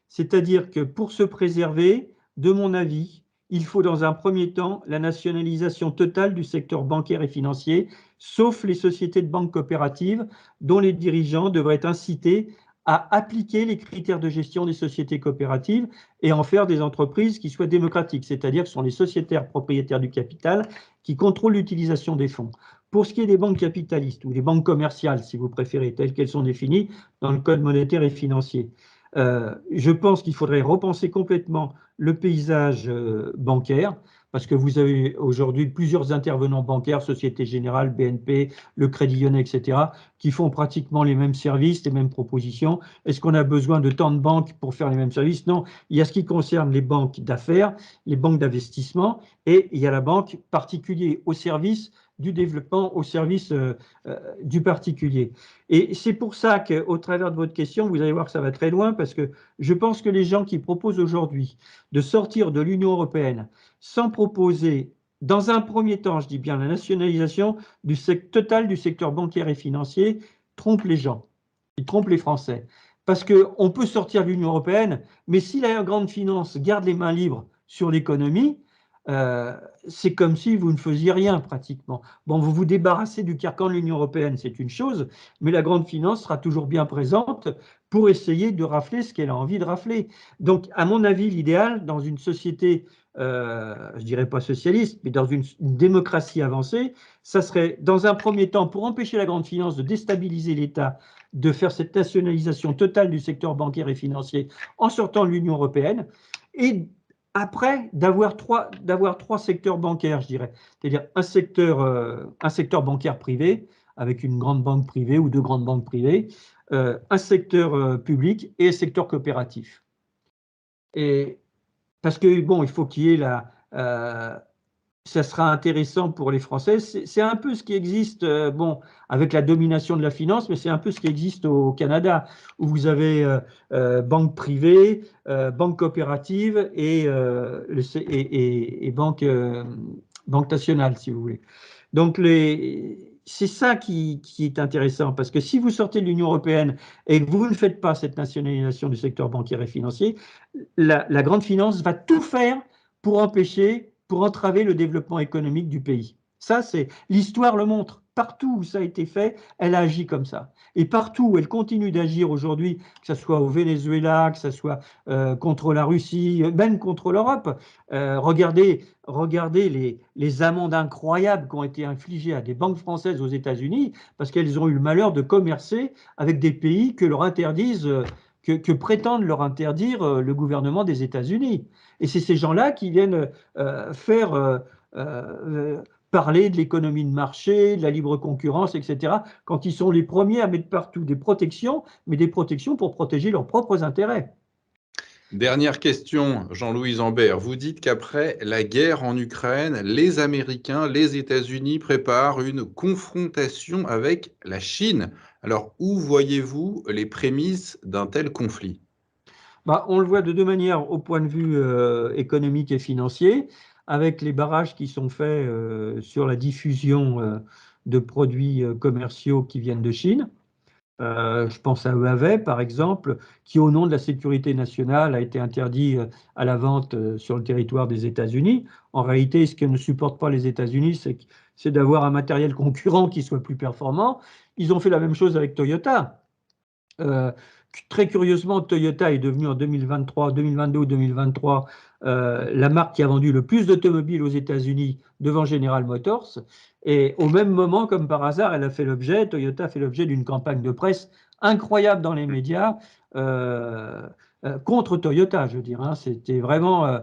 C'est-à-dire que pour se préserver, de mon avis, il faut dans un premier temps la nationalisation totale du secteur bancaire et financier, sauf les sociétés de banque coopératives dont les dirigeants devraient être incités à appliquer les critères de gestion des sociétés coopératives et en faire des entreprises qui soient démocratiques, c'est-à-dire que ce sont les sociétaires propriétaires du capital qui contrôlent l'utilisation des fonds. Pour ce qui est des banques capitalistes ou des banques commerciales, si vous préférez, telles qu'elles sont définies dans le Code monétaire et financier, je pense qu'il faudrait repenser complètement le paysage bancaire, parce que vous avez aujourd'hui plusieurs intervenants bancaires, Société Générale, BNP, le Crédit Lyonnais, etc., qui font pratiquement les mêmes services, les mêmes propositions. Est-ce qu'on a besoin de tant de banques pour faire les mêmes services? Non, il y a ce qui concerne les banques d'affaires, les banques d'investissement, et il y a la banque particulier au service du développement, au service du particulier. Et c'est pour ça qu'au travers de votre question, vous allez voir que ça va très loin, parce que je pense que les gens qui proposent aujourd'hui de sortir de l'Union européenne sans proposer, dans un premier temps, je dis bien la nationalisation totale du secteur bancaire et financier, trompent les gens, ils trompent les Français. Parce qu'on peut sortir de l'Union européenne, mais si la grande finance garde les mains libres sur l'économie, euh, c'est comme si vous ne faisiez rien pratiquement. Bon, vous vous débarrassez du carcan de l'Union européenne, c'est une chose, mais la grande finance sera toujours bien présente pour essayer de rafler ce qu'elle a envie de rafler. Donc, à mon avis, l'idéal, dans une société, je dirais pas socialiste, mais dans une démocratie avancée, ça serait, dans un premier temps, pour empêcher la grande finance de déstabiliser l'État, de faire cette nationalisation totale du secteur bancaire et financier en sortant de l'Union européenne, et après, d'avoir trois secteurs bancaires, je dirais. C'est-à-dire un secteur bancaire privé, avec une grande banque privée ou deux grandes banques privées, un secteur public et un secteur coopératif. Et parce que, bon, il faut qu'il y ait ça sera intéressant pour les Français. C'est un peu ce qui existe, bon, avec la domination de la finance, mais c'est un peu ce qui existe au Canada, où vous avez banque privée, banque coopérative et banque nationale, si vous voulez. Donc, c'est ça qui est intéressant, parce que si vous sortez de l'Union européenne et que vous ne faites pas cette nationalisation du secteur bancaire et financier, la grande finance va tout faire pour empêcher, pour entraver le développement économique du pays. Ça, c'est l'histoire le montre. Partout où ça a été fait, elle a agi comme ça. Et partout où elle continue d'agir aujourd'hui, que ce soit au Venezuela, que ce soit contre la Russie, même contre l'Europe, regardez les amendes incroyables qui ont été infligées à des banques françaises aux États-Unis parce qu'elles ont eu le malheur de commercer avec des pays que leur interdisent que prétendent leur interdire le gouvernement des États-Unis. Et c'est ces gens-là qui viennent faire parler de l'économie de marché, de la libre concurrence, etc., quand ils sont les premiers à mettre partout des protections, mais des protections pour protéger leurs propres intérêts. Dernière question, Jean-Louis Zambert. Vous dites qu'après la guerre en Ukraine, les Américains, les États-Unis préparent une confrontation avec la Chine. Alors, où voyez-vous les prémices d'un tel conflit? Bah, on le voit de deux manières au point de vue économique et financier, avec les barrages qui sont faits sur la diffusion de produits commerciaux qui viennent de Chine. Je pense à Huawei, par exemple, qui, au nom de la sécurité nationale, a été interdit à la vente sur le territoire des États-Unis. En réalité, ce que ne supportent pas les États-Unis, c'est d'avoir un matériel concurrent qui soit plus performant. Ils ont fait la même chose avec Toyota. Très curieusement, Toyota est devenu en 2023, 2022 ou 2023 la marque qui a vendu le plus d'automobiles aux États-Unis devant General Motors. Et au même moment, comme par hasard, Toyota a fait l'objet d'une campagne de presse incroyable dans les médias contre Toyota, je veux dire. Hein. C'était vraiment.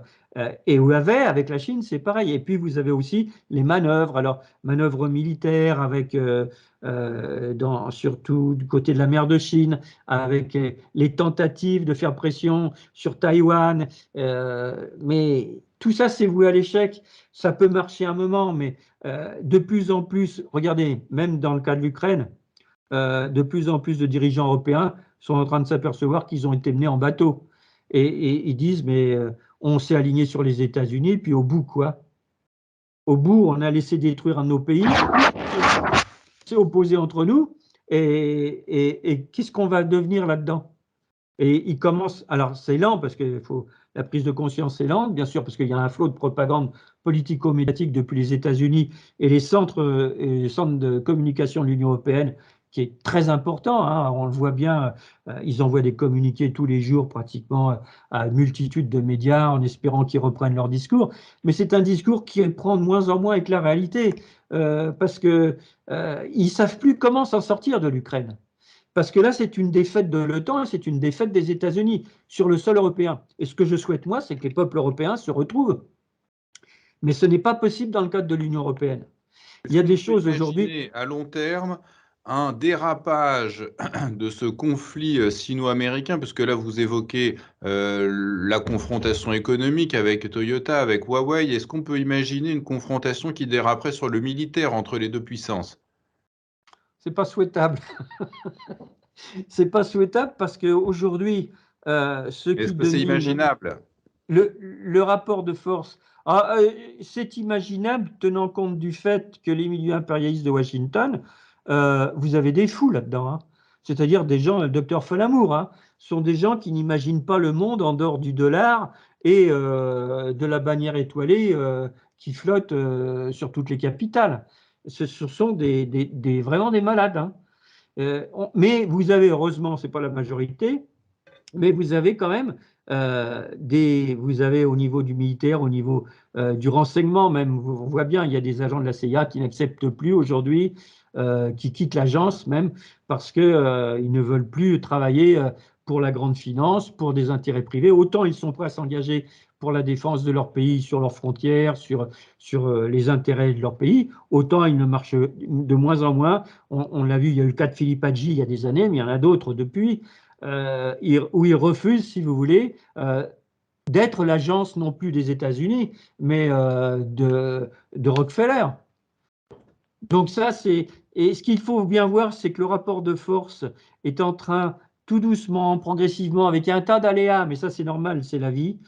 Et vous avez, avec la Chine, c'est pareil. Et puis, vous avez aussi les manœuvres. Alors, manœuvres militaires avec. Surtout du côté de la mer de Chine, avec les tentatives de faire pression sur Taïwan. Mais tout ça, c'est voué à l'échec. Ça peut marcher un moment, mais de plus en plus, regardez, même dans le cas de l'Ukraine, de plus en plus de dirigeants européens sont en train de s'apercevoir qu'ils ont été menés en bateau. Et ils disent, mais on s'est aligné sur les États-Unis, puis au bout, quoi? Au bout, on a laissé détruire un de nos pays, s'est opposé entre nous, et qu'est-ce qu'on va devenir là-dedans? Et il commence, alors c'est lent parce que la prise de conscience est lente, bien sûr, parce qu'il y a un flot de propagande politico-médiatique depuis les États-Unis et les centres de communication de l'Union européenne, qui est très important. Hein, on le voit bien, ils envoient des communiqués tous les jours pratiquement à une multitude de médias en espérant qu'ils reprennent leur discours. Mais c'est un discours qui prend de moins en moins avec la réalité parce qu'ils ne savent plus comment s'en sortir de l'Ukraine. Parce que là, c'est une défaite de l'OTAN et c'est une défaite des États-Unis sur le sol européen. Et ce que je souhaite, moi, c'est que les peuples européens se retrouvent. Mais ce n'est pas possible dans le cadre de l'Union européenne. Il y a des choses aujourd'hui. À long terme, un dérapage de ce conflit sino-américain, parce que là, vous évoquez la confrontation économique avec Toyota, avec Huawei. Est-ce qu'on peut imaginer une confrontation qui déraperait sur le militaire entre les deux puissances? C'est pas souhaitable. C'est pas souhaitable parce qu'aujourd'hui, ce Est-ce qui que c'est domine imaginable? le rapport de force, c'est imaginable tenant compte du fait que les milieux impérialistes de Washington, vous avez des fous là-dedans. Hein. C'est-à-dire des gens, le docteur Folamour, hein, sont des gens qui n'imaginent pas le monde en dehors du dollar et de la bannière étoilée qui flotte sur toutes les capitales. Ce sont vraiment des malades. Hein. Mais vous avez, heureusement, ce n'est pas la majorité, mais vous avez quand même vous avez au niveau du militaire, au niveau du renseignement même, on voit bien, il y a des agents de la CIA qui n'acceptent plus aujourd'hui, qui quittent l'agence même parce qu'ils ne veulent plus travailler pour la grande finance, pour des intérêts privés. Autant ils sont prêts à s'engager pour la défense de leur pays, sur leurs frontières, sur les intérêts de leur pays, autant ils ne marchent de moins en moins. On l'a vu, il y a eu le cas de Philippe Hadji il y a des années, mais il y en a d'autres depuis. Où il refuse, si vous voulez, d'être l'agence non plus des États-Unis, mais de Rockefeller. Donc ça, c'est... Et ce qu'il faut bien voir, c'est que le rapport de force est en train, tout doucement, progressivement, avec un tas d'aléas, mais ça c'est normal, c'est la vie,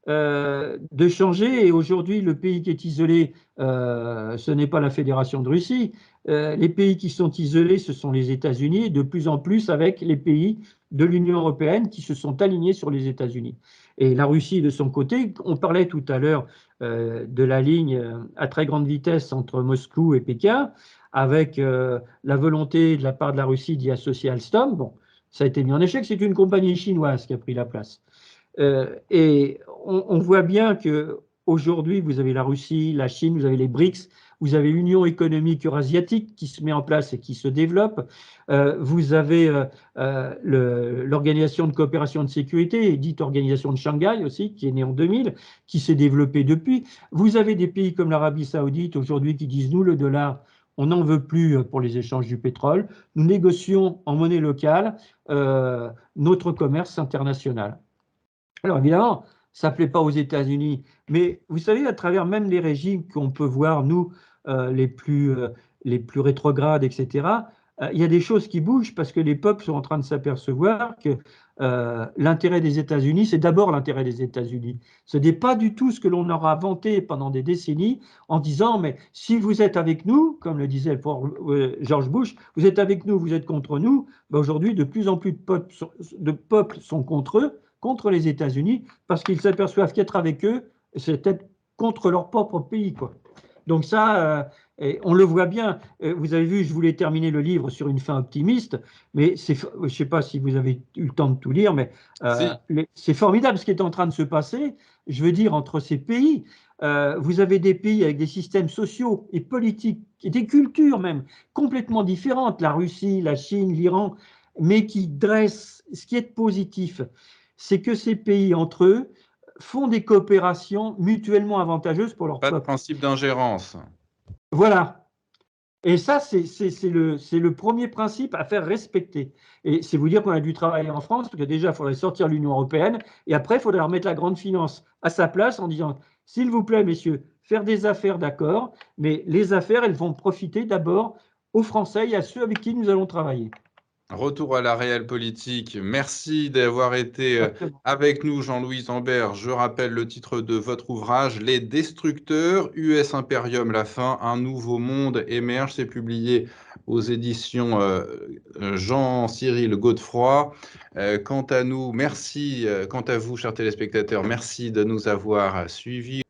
de changer. Et aujourd'hui, le pays qui est isolé, ce n'est pas la Fédération de Russie. Les pays qui sont isolés, ce sont les États-Unis, et de plus en plus avec les pays de l'Union européenne qui se sont alignés sur les États-Unis. Et la Russie, de son côté, on parlait tout à l'heure de la ligne à très grande vitesse entre Moscou et Pékin, avec la volonté de la part de la Russie d'y associer Alstom. Bon, ça a été mis en échec, c'est une compagnie chinoise qui a pris la place. Et on voit bien que aujourd'hui, vous avez la Russie, la Chine, vous avez les BRICS, vous avez l'Union économique eurasiatique qui se met en place et qui se développe. Vous avez l'Organisation de coopération de sécurité, dite Organisation de Shanghai aussi, qui est née en 2000, qui s'est développée depuis. Vous avez des pays comme l'Arabie Saoudite aujourd'hui qui disent nous, le dollar, on n'en veut plus pour les échanges du pétrole. Nous négocions en monnaie locale notre commerce international. Alors évidemment, ça ne plaît pas aux États-Unis, mais vous savez, à travers même les régimes qu'on peut voir, nous, les plus rétrogrades, etc., il y a des choses qui bougent parce que les peuples sont en train de s'apercevoir que l'intérêt des États-Unis, c'est d'abord l'intérêt des États-Unis. Ce n'est pas du tout ce que l'on aura vanté pendant des décennies en disant, mais si vous êtes avec nous, comme le disait George Bush, vous êtes avec nous, vous êtes contre nous, ben aujourd'hui, de plus en plus de peuples sont contre eux, contre les États-Unis, parce qu'ils s'aperçoivent qu'être avec eux, c'est être contre leur propre pays, quoi. Donc ça, Et on le voit bien. Vous avez vu, je voulais terminer le livre sur une fin optimiste, mais je ne sais pas si vous avez eu le temps de tout lire, mais Si, c'est formidable ce qui est en train de se passer. Je veux dire, entre ces pays, vous avez des pays avec des systèmes sociaux et politiques, et des cultures même, complètement différentes, la Russie, la Chine, l'Iran, mais qui dressent, ce qui est positif, c'est que ces pays, entre eux, font des coopérations mutuellement avantageuses pour leur pas de peuple. principe d'ingérence. Voilà. Et ça, c'est le premier principe à faire respecter. Et c'est vous dire qu'on a dû travailler en France, parce que déjà, il faudrait sortir de l'Union européenne, et après, il faudrait remettre la grande finance à sa place en disant, s'il vous plaît, messieurs, faire des affaires, d'accord, mais les affaires, elles vont profiter d'abord aux Français et à ceux avec qui nous allons travailler. Retour à la réelle politique. Merci d'avoir été Exactement. avec nous, Jean-Louis Zambert. Je rappelle le titre de votre ouvrage, Les Destructeurs, US Imperium, la fin, un nouveau monde émerge. C'est publié aux éditions Jean-Cyril Godefroy. Quant à nous, merci, quant à vous, chers téléspectateurs, merci de nous avoir suivis.